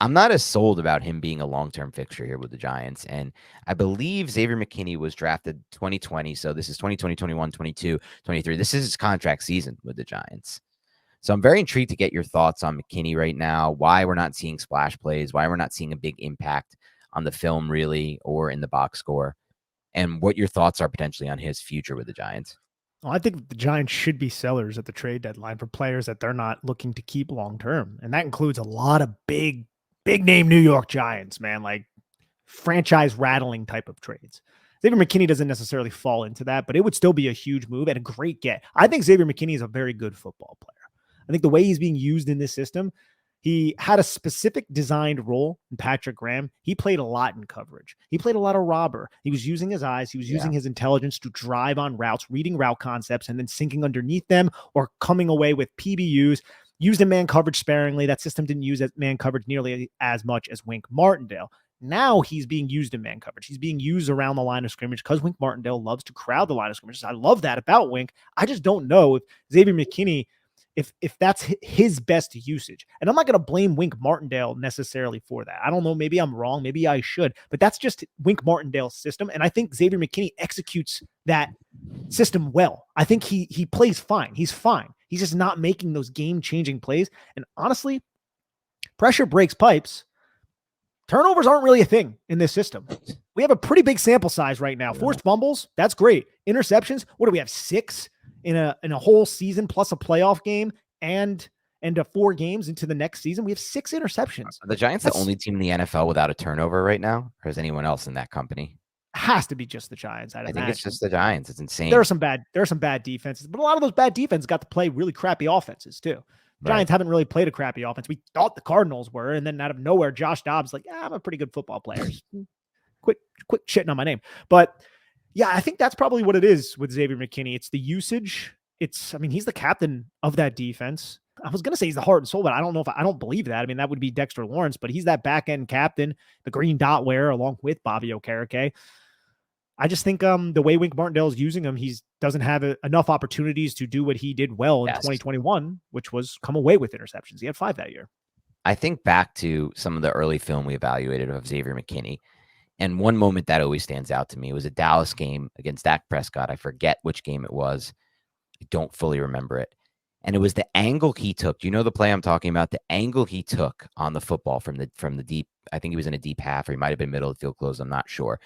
A: I'm not as sold about him being a long-term fixture here with the Giants. And I believe Xavier McKinney was drafted 2020. So this is 2020, 21, 22, 23. This is his contract season with the Giants. So I'm very intrigued to get your thoughts on McKinney right now, why we're not seeing splash plays, why we're not seeing a big impact on the film really, or in the box score, and what your thoughts are potentially on his future with the Giants.
B: Well, I think the Giants should be sellers at the trade deadline for players that they're not looking to keep long term. And that includes a lot of big name New York Giants, man, like franchise rattling type of trades. Xavier McKinney doesn't necessarily fall into that, but it would still be a huge move and a great get. I think Xavier McKinney is a very good football player. I think the way he's being used in this system, he had a specific designed role in Patrick Graham. He played a lot in coverage. He played a lot of robber. He was using his eyes. He was using his intelligence to drive on routes, reading route concepts, and then sinking underneath them or coming away with PBUs. Used in man coverage sparingly. That system didn't use man coverage nearly as much as Wink Martindale. Now he's being used in man coverage. He's being used around the line of scrimmage because Wink Martindale loves to crowd the line of scrimmage. I love that about Wink. I just don't know if Xavier McKinney, if that's his best usage. And I'm not going to blame Wink Martindale necessarily for that. I don't know. Maybe I'm wrong. Maybe I should. But that's just Wink Martindale's system. And I think Xavier McKinney executes that system well. I think he plays fine. He's fine. He's just not making those game-changing plays. And honestly, pressure breaks pipes. Turnovers aren't really a thing in this system. We have a pretty big sample size right now. Forced fumbles, that's great. Interceptions, what do we have? 6 in a whole season plus a playoff game and 4 games into the next season? We have 6 interceptions.
A: Are the Giants the only team in the NFL without a turnover right now, or is anyone else in that company?
B: Has to be just the Giants.
A: I think it's just the Giants. It's insane.
B: There are some bad defenses, but a lot of those bad defenses got to play really crappy offenses too. Giants haven't really played a crappy offense. We thought the Cardinals were, and then out of nowhere, Josh Dobbs like, I'm a pretty good football player. Quit shitting on my name. But yeah, I think that's probably what it is with Xavier McKinney. It's the usage. He's the captain of that defense. I was going to say he's the heart and soul, but I don't know I don't believe that. I mean, that would be Dexter Lawrence, but he's that back end captain, the green dot wearer, along with Bobby Okereke. I just think the way Wink Martindale is using him, he doesn't have enough opportunities to do what he did well in 2021, which was come away with interceptions. He had 5 that year.
A: I think back to some of the early film we evaluated of Xavier McKinney, and one moment that always stands out to me was a Dallas game against Dak Prescott. I forget which game it was. I don't fully remember it. And it was the angle he took. Do you know the play I'm talking about? The angle he took on the football from the deep. I think he was in a deep half, or he might have been middle of the field close. I'm not sure.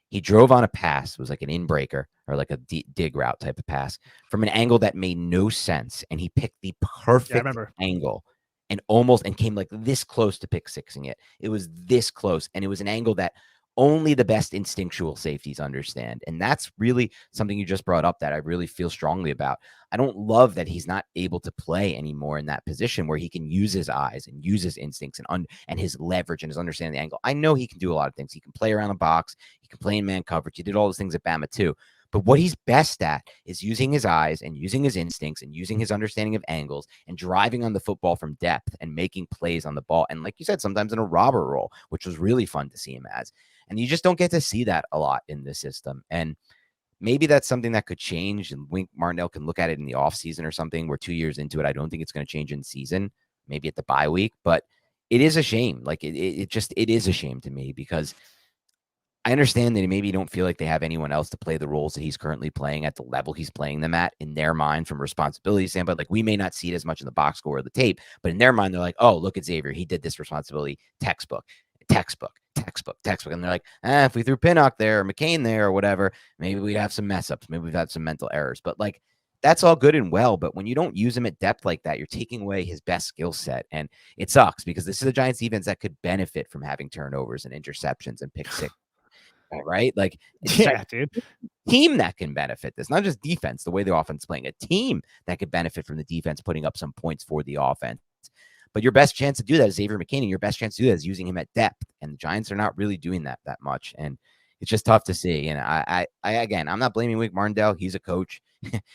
A: He drove on a pass. It was like an in-breaker or like a dig route type of pass from an angle that made no sense. And he picked the perfect angle and came like this close to pick sixing it. It was this close. And it was an angle that only the best instinctual safeties understand. And that's really something you just brought up that I really feel strongly about. I don't love that he's not able to play anymore in that position where he can use his eyes and use his instincts and his leverage and his understanding of the angle. I know he can do a lot of things. He can play around the box. He can play in man coverage. He did all those things at Bama too. But what he's best at is using his eyes and using his instincts and using his understanding of angles and driving on the football from depth and making plays on the ball. And like you said, sometimes in a robber role, which was really fun to see him as. And you just don't get to see that a lot in this system. And maybe that's something that could change. And Wink Martindale can look at it in the offseason or something. We're 2 years into it. I don't think it's going to change in season, maybe at the bye week. But it is a shame. Like it is a shame to me because I understand that maybe you don't feel like they have anyone else to play the roles that he's currently playing at the level he's playing them at in their mind from a responsibility standpoint. Like we may not see it as much in the box score or the tape, but in their mind, they're like, oh, look at Xavier. He did this responsibility textbook. And they're like, if we threw Pinnock there or McCain there or whatever, maybe we'd have some mess ups. Maybe we've had some mental errors, but like, that's all good and well. But when you don't use him at depth like that, you're taking away his best skill set. And it sucks because this is a Giants defense that could benefit from having turnovers and interceptions and pick six. Right? Like,
B: yeah, dude.
A: Team that can benefit this, not just defense, the way the offense is playing, a team that could benefit from the defense putting up some points for the offense. But your best chance to do that is Xavier McKinney. Your best chance to do that is using him at depth. And the Giants are not really doing that much. And it's just tough to see. And I again, I'm not blaming Wink Martindale. He's a coach.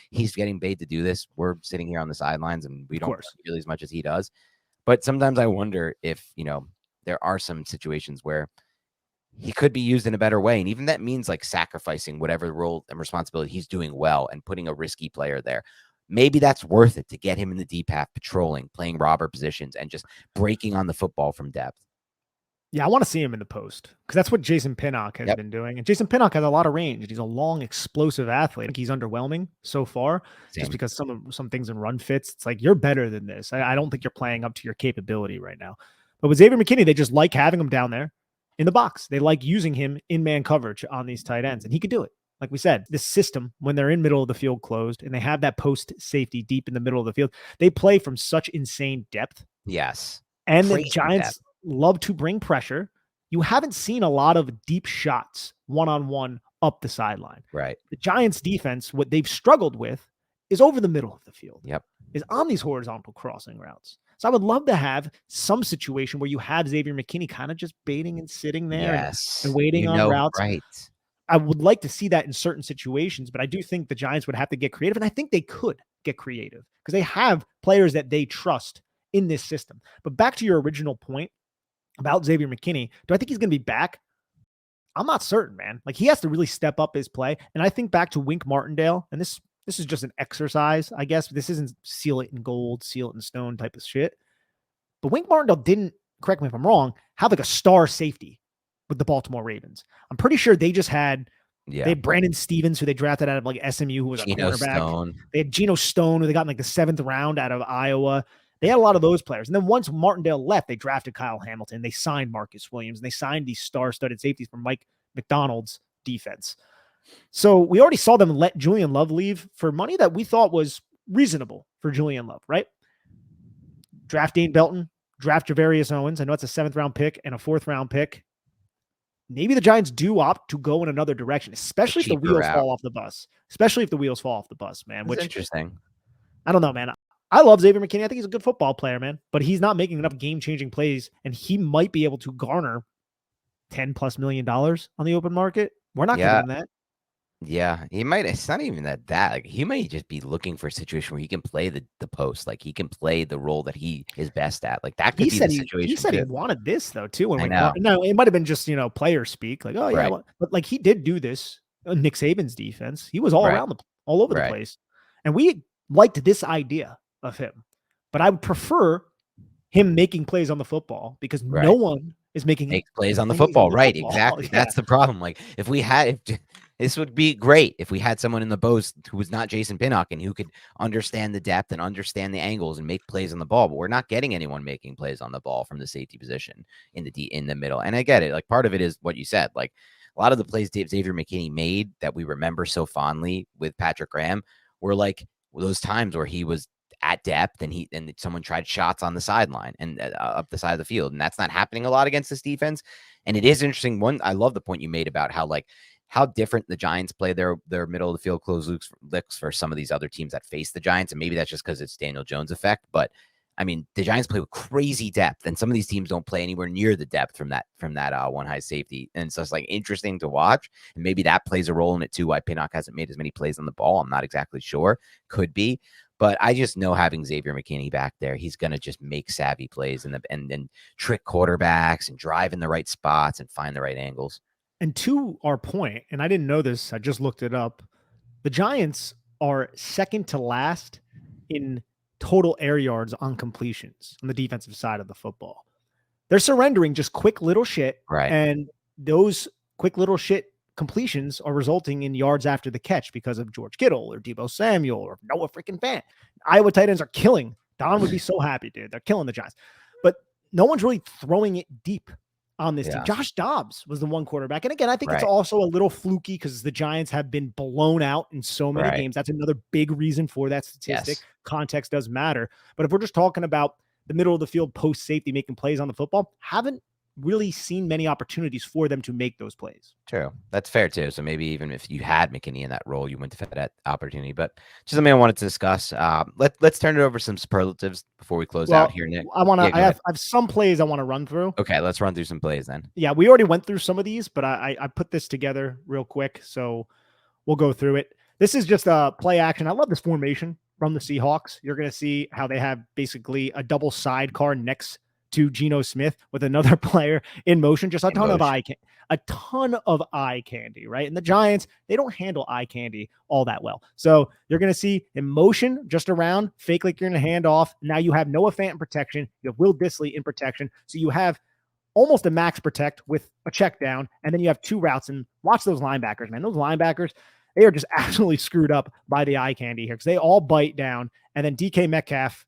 A: He's getting paid to do this. We're sitting here on the sidelines and we don't really as much as he does. But sometimes I wonder if, there are some situations where he could be used in a better way. And even that means like sacrificing whatever role and responsibility he's doing well and putting a risky player there. Maybe that's worth it to get him in the deep half, patrolling, playing robber positions, and just breaking on the football from depth.
B: Yeah, I want to see him in the post because that's what Jason Pinnock has been doing. And Jason Pinnock has a lot of range. And he's a long, explosive athlete. I think he's underwhelming so far just because some things in run fits. It's like, you're better than this. I don't think you're playing up to your capability right now. But with Xavier McKinney, they just like having him down there in the box. They like using him in man coverage on these tight ends. And he could do it. Like we said, this system, when they're in middle of the field closed and they have that post safety deep in the middle of the field, they play from such insane depth.
A: Yes.
B: And the Giants love to bring pressure. You haven't seen a lot of deep shots one-on-one up the sideline.
A: Right.
B: The Giants defense, what they've struggled with is over the middle of the field.
A: Yep.
B: Is on these horizontal crossing routes. So I would love to have some situation where you have Xavier McKinney kind of just baiting and sitting there and waiting on routes.
A: Right.
B: I would like to see that in certain situations, but I do think the Giants would have to get creative, and I think they could get creative because they have players that they trust in this system. But back to your original point about Xavier McKinney, do I think he's going to be back? I'm not certain, man. Like, he has to really step up his play. And I think back to Wink Martindale, and this is just an exercise, I guess. This isn't seal it in gold, seal it in stone type of shit. But Wink Martindale didn't, correct me if I'm wrong, have like a star safety with the Baltimore Ravens. I'm pretty sure they just had they had Brandon Stevens, who they drafted out of like SMU, who was a cornerback. They had Geno Stone, who they got in like the 7th round out of Iowa. They had a lot of those players. And then once Martindale left, they drafted Kyle Hamilton. They signed Marcus Williams, and they signed these star-studded safeties from Mike McDonald's defense. So we already saw them let Julian Love leave for money that we thought was reasonable for Julian Love, right? Draft Dane Belton, draft Javarius Owens. I know it's a 7th-round pick and a 4th-round pick. Maybe the Giants do opt to go in another direction, especially if the wheels fall off the bus. Especially if the wheels fall off the bus, man.
A: Which is interesting.
B: I don't know, man. I love Xavier McKinney. I think he's a good football player, man. But he's not making enough game-changing plays, and he might be able to garner $10+ million on the open market. We're not giving him that.
A: Yeah, he might. It's not even that. Like, he might just be looking for a situation where he can play the post. Like, he can play the role that he is best at. Like, that could be the situation.
B: He said he wanted this though too.
A: I know.
B: No, it might have been just player speak. Like, oh yeah, but like he did do this. Nick Saban's defense. He was all around all over the place, and we liked this idea of him. But I would prefer him making plays on the football because no one is making
A: plays on the football. Right? Exactly. Yeah. That's the problem. Like, if this would be great if we had someone in the post who was not Jason Pinnock and who could understand the depth and understand the angles and make plays on the ball. But we're not getting anyone making plays on the ball from the safety position in the middle. And I get it. Like, part of it is what you said. Like, a lot of the plays Xavier McKinney made that we remember so fondly with Patrick Graham were like those times where he was at depth and someone tried shots on the sideline and up the side of the field. And that's not happening a lot against this defense. And it is interesting. I love the point you made about how different the Giants play their middle of the field close looks for some of these other teams that face the Giants. And maybe that's just because it's Daniel Jones effect. But I mean, the Giants play with crazy depth, and some of these teams don't play anywhere near the depth from that one high safety. And so it's like interesting to watch. And maybe that plays a role in it too, why Pinnock hasn't made as many plays on the ball. I'm not exactly sure. Could be. But I just know having Xavier McKinney back there, he's going to just make savvy plays and then trick quarterbacks and drive in the right spots and find the right angles.
B: And to our point, and I didn't know this, I just looked it up. The Giants are second to last in total air yards on completions on the defensive side of the football. They're surrendering just quick little shit.
A: Right.
B: And those quick little shit completions are resulting in yards after the catch because of George Kittle or Deebo Samuel or Noah freaking Fant. Iowa tight ends are killing. Don would be so happy, dude. They're killing the Giants. But no one's really throwing it deep on this team. Josh Dobbs was the one quarterback. And again, I think it's also a little fluky because the Giants have been blown out in so many games. That's another big reason for that statistic. Context does matter. But if we're just talking about the middle of the field post safety making plays on the football, haven't really seen many opportunities for them to make those plays.
A: True. That's fair too. So maybe even if you had McKinney in that role, you wouldn't have had that opportunity. But just something I wanted to discuss. Let's turn it over some superlatives before we close out here, Nick.
B: I have some plays I want to run through.
A: Okay, let's run through some plays then.
B: Yeah, we already went through some of these, but I put this together real quick, so we'll go through it. This is just a play action. I love this formation from the Seahawks. You're going to see how they have basically a double sidecar next to Geno Smith with another player in motion. Just a ton of eye candy, right? And the Giants, they don't handle eye candy all that well. So you're going to see in motion just around, fake like you're going to hand off. Now you have Noah Fant in protection. You have Will Dissly in protection. So you have almost a max protect with a check down, and then you have two routes. And watch those linebackers, man. Those linebackers, they are just absolutely screwed up by the eye candy here because they all bite down. And then DK Metcalf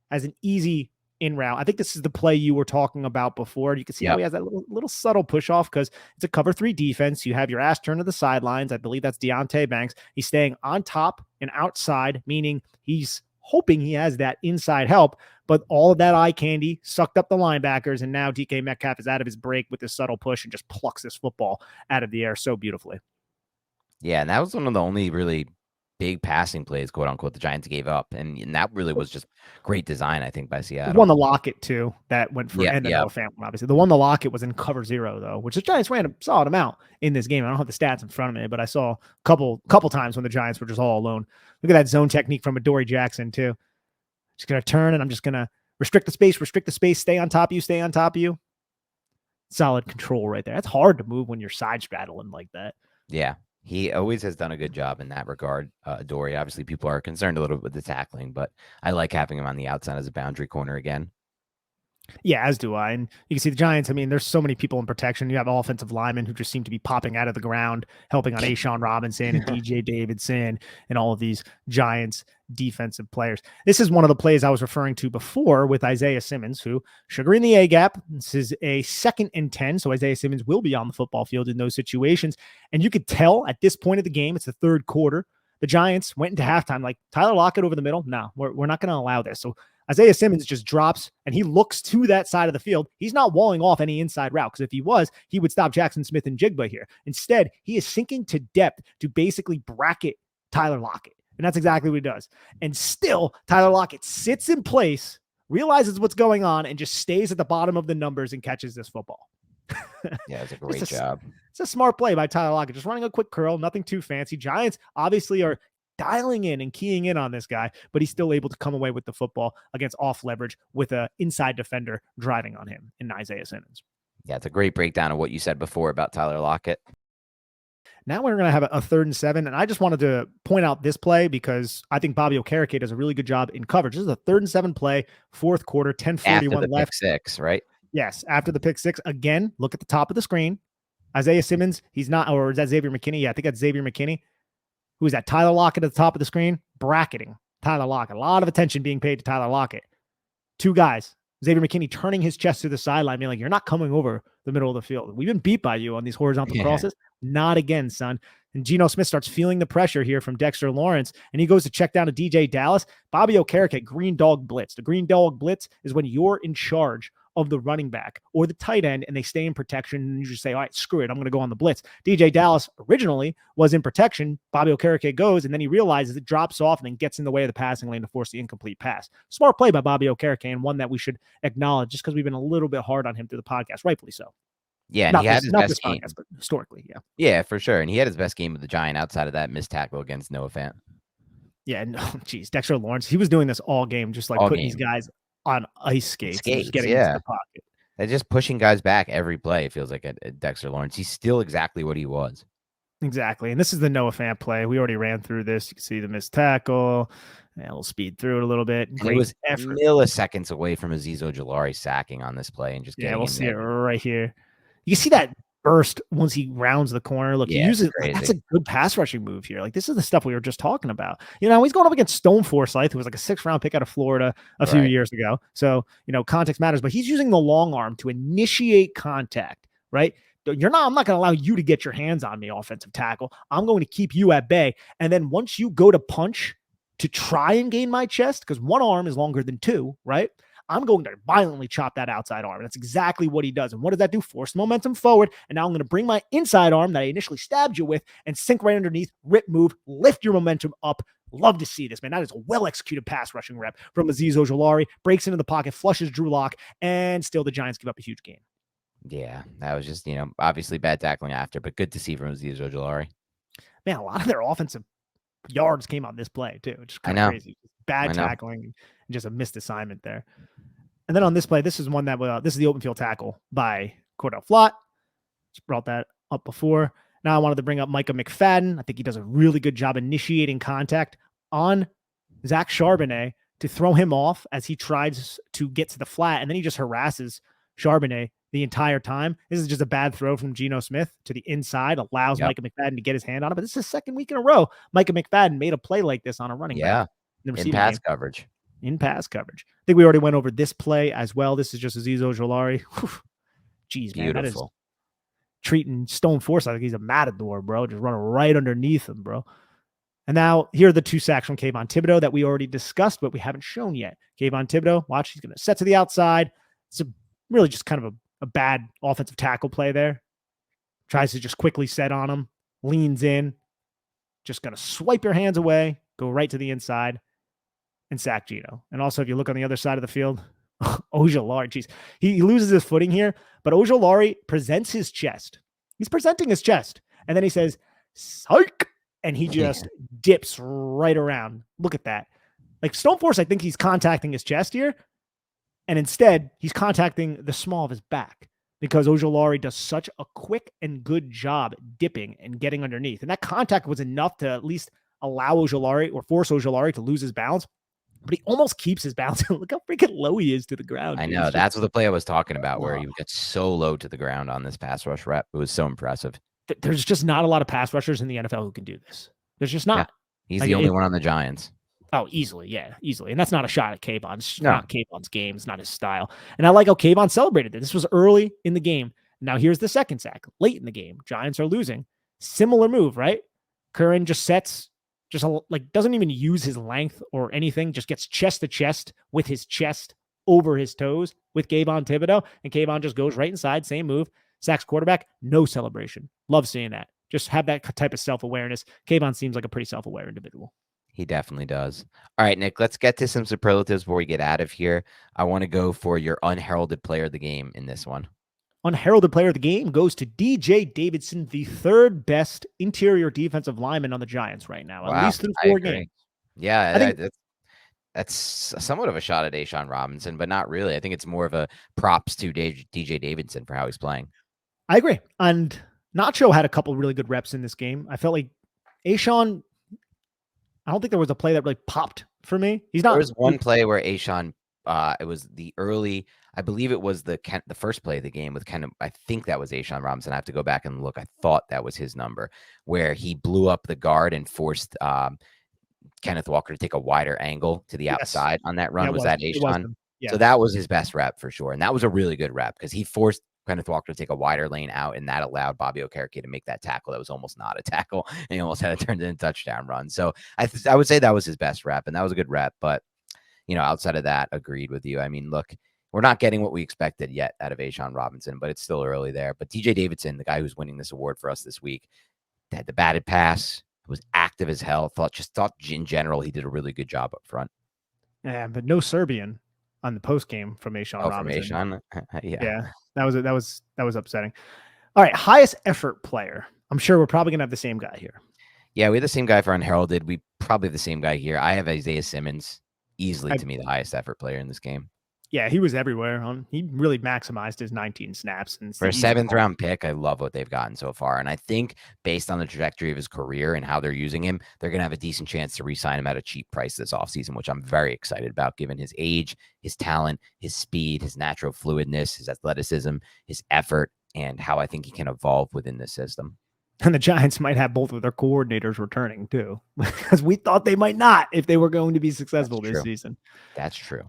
B: has an easy in route. I think this is the play you were talking about before. You can see how he has that little subtle push off because it's a cover 3 defense. You have your ass turned to the sidelines. I believe that's Deontay Banks. He's staying on top and outside, meaning he's hoping he has that inside help, but all of that eye candy sucked up the linebackers, and now DK Metcalf is out of his break with this subtle push and just plucks this football out of the air so beautifully.
A: Yeah, and that was one of the only really big passing plays, quote unquote, the Giants gave up. And that really was just great design, I think, by Seattle.
B: Won the Lockett, too, that went for and the Noah Fant, obviously. The one the Lockett was in cover 0, though, which the Giants ran a solid amount in this game. I don't have the stats in front of me, but I saw a couple times when the Giants were just all alone. Look at that zone technique from Adoree Jackson, too. Just going to turn, and I'm just going to restrict the space, stay on top of you. Solid control right there. That's hard to move when you're side straddling like that.
A: Yeah. He always has done a good job in that regard. Dory, obviously, people are concerned a little bit with the tackling, but I like having him on the outside as a boundary corner again.
B: Yeah, as do I. And you can see the Giants, I mean, there's so many people in protection. You have offensive linemen who just seem to be popping out of the ground, helping on Ashawn Robinson and DJ Davidson and all of these Giants defensive players. This is one of the plays I was referring to before with Isaiah Simmons, who sugar in the A gap. This is a 2nd and 10. So Isaiah Simmons will be on the football field in those situations. And you could tell at this point of the game, it's the 3rd quarter, the Giants went into halftime like Tyler Lockett over the middle. No, we're not going to allow this. So Isaiah Simmons just drops and he looks to that side of the field. He's not walling off any inside route because if he was, he would stop Jackson Smith and Jigba here. Instead, he is sinking to depth to basically bracket Tyler Lockett. And that's exactly what he does. And still, Tyler Lockett sits in place, realizes what's going on, and just stays at the bottom of the numbers and catches this football.
A: Yeah, it's a great job.
B: It's a smart play by Tyler Lockett, just running a quick curl, nothing too fancy. Giants obviously are dialing in and keying in on this guy, but he's still able to come away with the football against off leverage with a inside defender driving on him in Isaiah Simmons.
A: Yeah, it's a great breakdown of what you said before about Tyler Lockett.
B: Now we're going to have a 3rd and 7, and I just wanted to point out this play because I think Bobby Okereke does a really good job in coverage. This is a 3rd and 7 play, 4th quarter, 10:41 left.
A: Pick 6, right?
B: Yes, after the pick 6. Again, look at the top of the screen. Isaiah Simmons, he's not, or is that Xavier McKinney? Yeah, I think that's Xavier McKinney. Who is that? Tyler Lockett at the top of the screen, bracketing Tyler Lockett. A lot of attention being paid to Tyler Lockett. 2 guys. Xavier McKinney turning his chest to the sideline, being like, you're not coming over the middle of the field. We've been beat by you on these horizontal crosses. Not again, son. And Geno Smith starts feeling the pressure here from Dexter Lawrence, and he goes to check down to DJ Dallas. Bobby Okereke, green dog blitz. The green dog blitz is when you're in charge of the running back or the tight end and they stay in protection and you just say, all right, screw it, I'm going to go on the blitz. DJ Dallas originally was in protection. Bobby Okereke goes and then he realizes it drops off and then gets in the way of the passing lane to force the incomplete pass. Smart play by Bobby Okereke and one that we should acknowledge just because we've been a little bit hard on him through the podcast, rightfully so.
A: Yeah, and he had his best game.
B: Podcast, but historically, yeah.
A: Yeah, for sure. And he had his best game with the Giant outside of that missed tackle against Noah Fant.
B: Yeah, no, geez, Dexter Lawrence, he was doing this all game, just like putting these guys on ice skates and just getting into the pocket.
A: They're just pushing guys back every play, it feels like, at Dexter Lawrence. He's still exactly what he was.
B: Exactly. And this is the Noah Fant play. We already ran through this. You can see the missed tackle. And we'll speed through it a little bit.
A: Great, it was effort. Milliseconds away from Azeez Ojulari sacking on this play and just getting
B: we'll see it right here. You can see that burst once he rounds the corner. Look, he uses that's a good pass rushing move here. Like, this is the stuff we were just talking about. You know, he's going up against Stone Forsythe, who was like a 6th round pick out of Florida a few years ago. So, you know, context matters, but he's using the long arm to initiate contact, right? I'm not going to allow you to get your hands on me, offensive tackle. I'm going to keep you at bay. And then once you go to punch to try and gain my chest, because one arm is longer than 2, right? I'm going to violently chop that outside arm. And that's exactly what he does. And what does that do? Force momentum forward. And now I'm going to bring my inside arm that I initially stabbed you with and sink right underneath, rip move, lift your momentum up. Love to see this, man. That is a well-executed pass rushing rep from Azeez Ojulari. Breaks into the pocket, flushes Drew Lock, and still the Giants give up a huge gain.
A: Yeah, that was just, obviously bad tackling after, but good to see from Azeez Ojulari.
B: Man, a lot of their offensive yards came on this play, too. Which is kind of crazy. bad
A: I know.
B: tackling and just a missed assignment there. And then on this play, this is one that this is the open field tackle by Cordell Flott. Just brought that up before. Now I wanted to bring up Micah McFadden. I think he does a really good job initiating contact on Zach Charbonnet to throw him off as he tries to get to the flat, and then he just harasses Charbonnet the entire time. This is just a bad throw from Geno Smith to the inside, allows Micah McFadden to get his hand on it. But this is the second week in a row Micah McFadden made a play like this on a running back.
A: In pass coverage.
B: In pass coverage. I think we already went over this play as well. This is just Azeez Ojulari. Jeez, man, that is treating Stone Force. I think he's a matador, bro. Just running right underneath him, bro. And now here are the 2 sacks from Kayvon Thibodeaux that we already discussed, but we haven't shown yet. Kayvon Thibodeaux, watch, he's going to set to the outside. It's really just kind of a bad offensive tackle play there. Tries to just quickly set on him, leans in, just going to swipe your hands away, go right to the inside, and sack Geno. And also, if you look on the other side of the field, Ojulari, geez, he loses his footing here, but Ojulari presents his chest. He's presenting his chest, and then he says, "Psych," and he just dips right around. Look at that. Like Stone Force, I think he's contacting his chest here, and instead he's contacting the small of his back because Ojulari does such a quick and good job dipping and getting underneath. And that contact was enough to at least allow Ojulari or force Ojulari to lose his balance, but he almost keeps his balance. Look how freaking low he is to the ground.
A: I know. That's what the play I was talking about, where he gets so low to the ground on this pass rush rep. It was so impressive.
B: There's just not a lot of pass rushers in the NFL who can do this. There's just not.
A: Yeah, he's the only one on the Giants.
B: Oh, easily. Yeah, easily. And that's not a shot at Kayvon. It's not Kayvon's game. It's not his style. And I like how Kayvon celebrated it. This was early in the game. Now here's the second sack. Late in the game. Giants are losing. Similar move, right? Curran just sets, doesn't even use his length or anything. Just gets chest to chest with his chest over his toes with Kayvon Thibodeaux. And Kayvon just goes right inside. Same move. Sacks quarterback. No celebration. Love seeing that. Just have that type of self-awareness. Kayvon seems like a pretty self-aware individual.
A: He definitely does. All right, Nick, let's get to some superlatives before we get out of here. I want to go for your unheralded player of the game in this one.
B: Unheralded player of the game goes to DJ Davidson, the third best interior defensive lineman on the Giants right now, at least through 4 games.
A: Yeah, I think that's somewhat of a shot at Ashawn Robinson, but not really. I think it's more of a props to DJ Davidson for how he's playing.
B: I agree. And Nacho had a couple really good reps in this game. I felt like Ashawn, I don't think there was a play that really popped for me. There
A: was one play where Ashawn, it was the early, I believe it was the first play of the game with I think that was Ashawn Robinson. I have to go back and look. I thought that was his number, where he blew up the guard and forced Kenneth Walker to take a wider angle to the outside on that run. Yeah, was that Ashawn? Yeah. So that was his best rep for sure. And that was a really good rep because he forced Kenneth Walker to take a wider lane out, and that allowed Bobby Okereke to make that tackle that was almost not a tackle, and he almost had it turned into a touchdown run. So I would say that was his best rep, and that was a good rep. But, outside of that, agreed with you. I mean, look, we're not getting what we expected yet out of Ashawn Robinson, but it's still early there. But DJ Davidson, the guy who's winning this award for us this week, had the batted pass, was active as hell, thought in general he did a really good job up front.
B: Yeah, but no Serbian on the post game from Ashawn Robinson.
A: From Ashawn?
B: Yeah. That was upsetting. All right, highest effort player. I'm sure we're probably gonna have the same guy here.
A: Yeah, we have the same guy for unheralded. We probably have the same guy here. I have Isaiah Simmons, easily to me the highest effort player in this game.
B: Yeah, he was everywhere. He really maximized his 19 snaps. And
A: for a 7th-round pick, I love what they've gotten so far. And I think based on the trajectory of his career and how they're using him, they're going to have a decent chance to re-sign him at a cheap price this offseason, which I'm very excited about, given his age, his talent, his speed, his natural fluidness, his athleticism, his effort, and how I think he can evolve within this system.
B: And the Giants might have both of their coordinators returning, too, because we thought they might not if they were going to be successful this season.
A: That's true.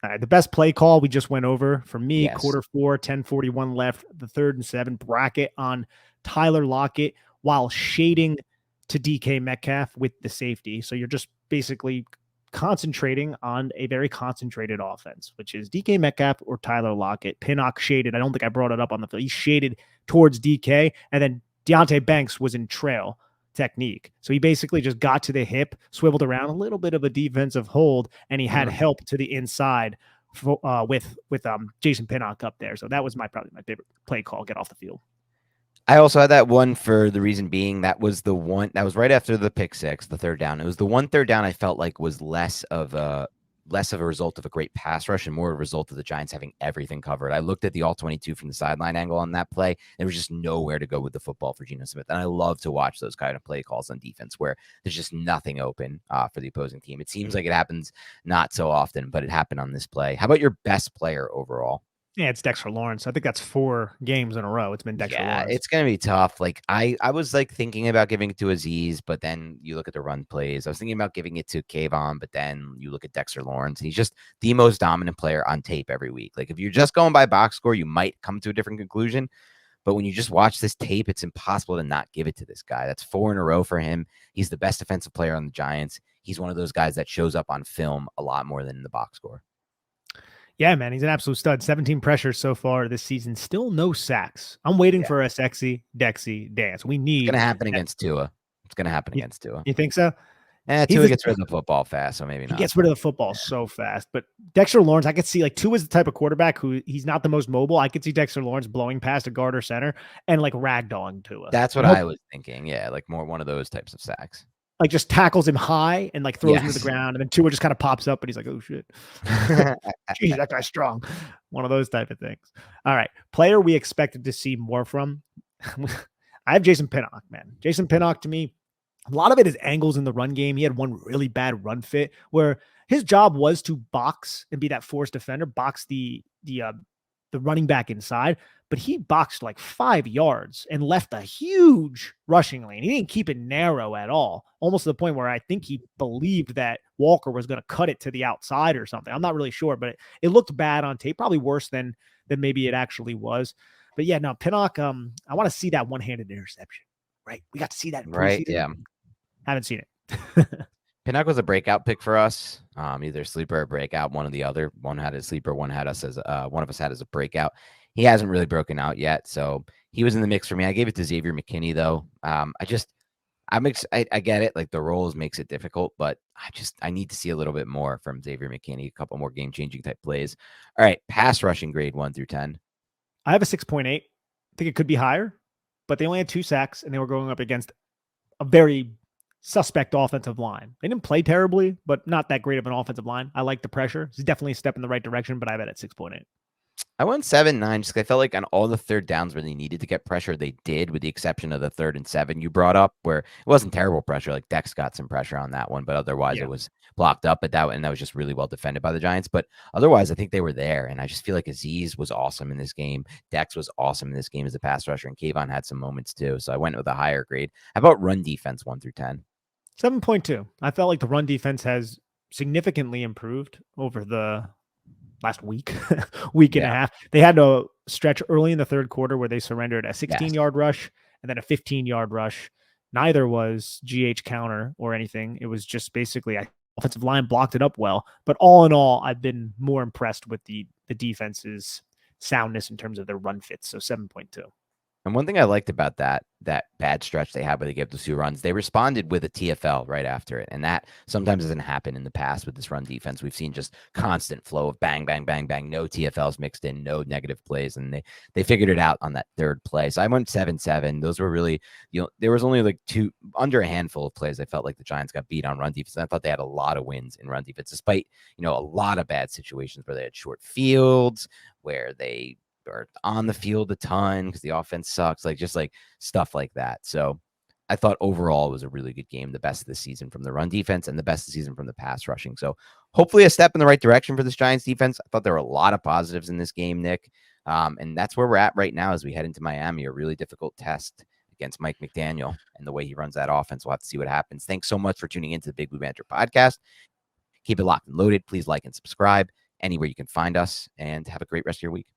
B: All right, the best play call we just went over for me, quarter 4, 10:41 left, the 3rd and 7 bracket on Tyler Lockett while shading to DK Metcalf with the safety. So you're just basically concentrating on a very concentrated offense, which is DK Metcalf or Tyler Lockett. Pinnock shaded. I don't think I brought it up on the field. He shaded towards DK, and then Deonte Banks was in trail technique. So he basically just got to the hip, swiveled around a little bit of a defensive hold, and he had help to the inside with Jason Pinnock up there. So that was probably my favorite play call, get off the field.
A: I also had that one for the reason being that was the one that was right after the pick six, the third down. It was the one third down I felt like was less of a result of a great pass rush and more a result of the Giants having everything covered. I looked at the all-22 from the sideline angle on that play. There was just nowhere to go with the football for Geno Smith. And I love to watch those kind of play calls on defense where there's just nothing open for the opposing team. It seems like it happens not so often, but it happened on this play. How about your best player overall?
B: Yeah, it's Dexter Lawrence. I think that's 4 games in a row. It's been Dexter
A: Yeah,
B: Lawrence.
A: it's gonna be tough. Like I was like thinking about giving it to Azeez, but then you look at the run plays. I was thinking about giving it to Kayvon, but then you look at Dexter Lawrence, and he's just the most dominant player on tape every week. Like if you're just going by box score, you might come to a different conclusion. But when you just watch this tape, it's impossible to not give it to this guy. That's 4 in a row for him. He's the best defensive player on the Giants. He's one of those guys that shows up on film a lot more than in the box score.
B: Yeah, man, he's an absolute stud. 17 pressures so far this season. Still no sacks. I'm waiting for a sexy Dexy dance. We
A: It's
B: need
A: gonna happen
B: that.
A: against Tua. It's gonna happen
B: You,
A: against Tua.
B: you think so? He's
A: Tua
B: a,
A: gets rid of the football fast, so maybe
B: he
A: not.
B: gets rid of the football so fast. But Dexter Lawrence, I could see like Tua is the type of quarterback who he's not the most mobile. I could see Dexter Lawrence blowing past a guard or center and like ragdolling Tua.
A: That's what I was thinking. Yeah, like more one of those types of sacks.
B: Like just tackles him high and like throws him to the
A: Yes.
B: ground, and then Tua just kind of pops up and he's like, "Oh shit, jeez, that guy's strong." One of those type of things. All right, player we expected to see more from. I have Jason Pinnock, man. Jason Pinnock to me, a lot of it is angles in the run game. He had one really bad run fit where his job was to box and be that force defender, box the running back inside, but he boxed like 5 yards and left a huge rushing lane. He didn't keep it narrow at all, almost to the point where I think he believed that Walker was going to cut it to the outside or something. I'm not really sure, but it looked bad on tape, probably worse than maybe it actually was. But yeah, no, Pinnock, I want to see that one-handed interception, right? We got to see that in
A: Right.
B: preseason.
A: Yeah.
B: Haven't seen it.
A: Pinnock was a breakout pick for us. Either sleeper or breakout, one or the other. One had a sleeper, one had us as one of us had as a breakout. He hasn't really broken out yet, so he was in the mix for me. I gave it to Xavier McKinney though. I get it. Like the roles makes it difficult, but I need to see a little bit more from Xavier McKinney. A couple more game changing type plays. All right, pass rushing grade 1 through 10.
B: I have a 6.8. I think it could be higher, but they only had 2 sacks and they were going up against a very suspect offensive line. They didn't play terribly, but not that great of an offensive line. I like the pressure. It's definitely a step in the right direction, but I have it at 6.8.
A: I went 7-9 just 'cause I felt like on all the third downs where they needed to get pressure, they did, with the exception of the 3rd and 7 you brought up, where it wasn't terrible pressure. Like Dex got some pressure on that one, but otherwise it was blocked up. But that was just really well defended by the Giants. But otherwise, I think they were there, and I just feel like Azeez was awesome in this game. Dex was awesome in this game as a pass rusher, and Kayvon had some moments too. So I went with a higher grade. How about run defense 1 through 10?
B: 7.2. I felt like the run defense has significantly improved over the last week, week and a half. They had a stretch early in the 3rd quarter where they surrendered a 16-yard rush and then a 15-yard rush. Neither was GH counter or anything. It was just basically offensive line blocked it up well. But all in all, I've been more impressed with the defense's soundness in terms of their run fits. So 7.2.
A: And one thing I liked about that bad stretch they had where they gave the 2 runs, they responded with a TFL right after it. And that sometimes doesn't happen in the past with this run defense. We've seen just constant flow of bang, bang, bang, bang, no TFLs mixed in, no negative plays. And they figured it out on that 3rd play. So I went 7-7. Those were really, there was only like under a handful of plays I felt like the Giants got beat on run defense. And I thought they had a lot of wins in run defense, despite, a lot of bad situations where they had short fields, where they are on the field a ton because the offense sucks, just stuff like that. So I thought overall it was a really good game, the best of the season from the run defense and the best of the season from the pass rushing. So hopefully a step in the right direction for this Giants defense. I thought there were a lot of positives in this game, Nick. And that's where we're at right now as we head into Miami, a really difficult test against Mike McDaniel and the way he runs that offense. We'll have to see what happens. Thanks so much for tuning into the Big Blue Banter podcast. Keep it locked and loaded. Please like and subscribe anywhere you can find us, and have a great rest of your week.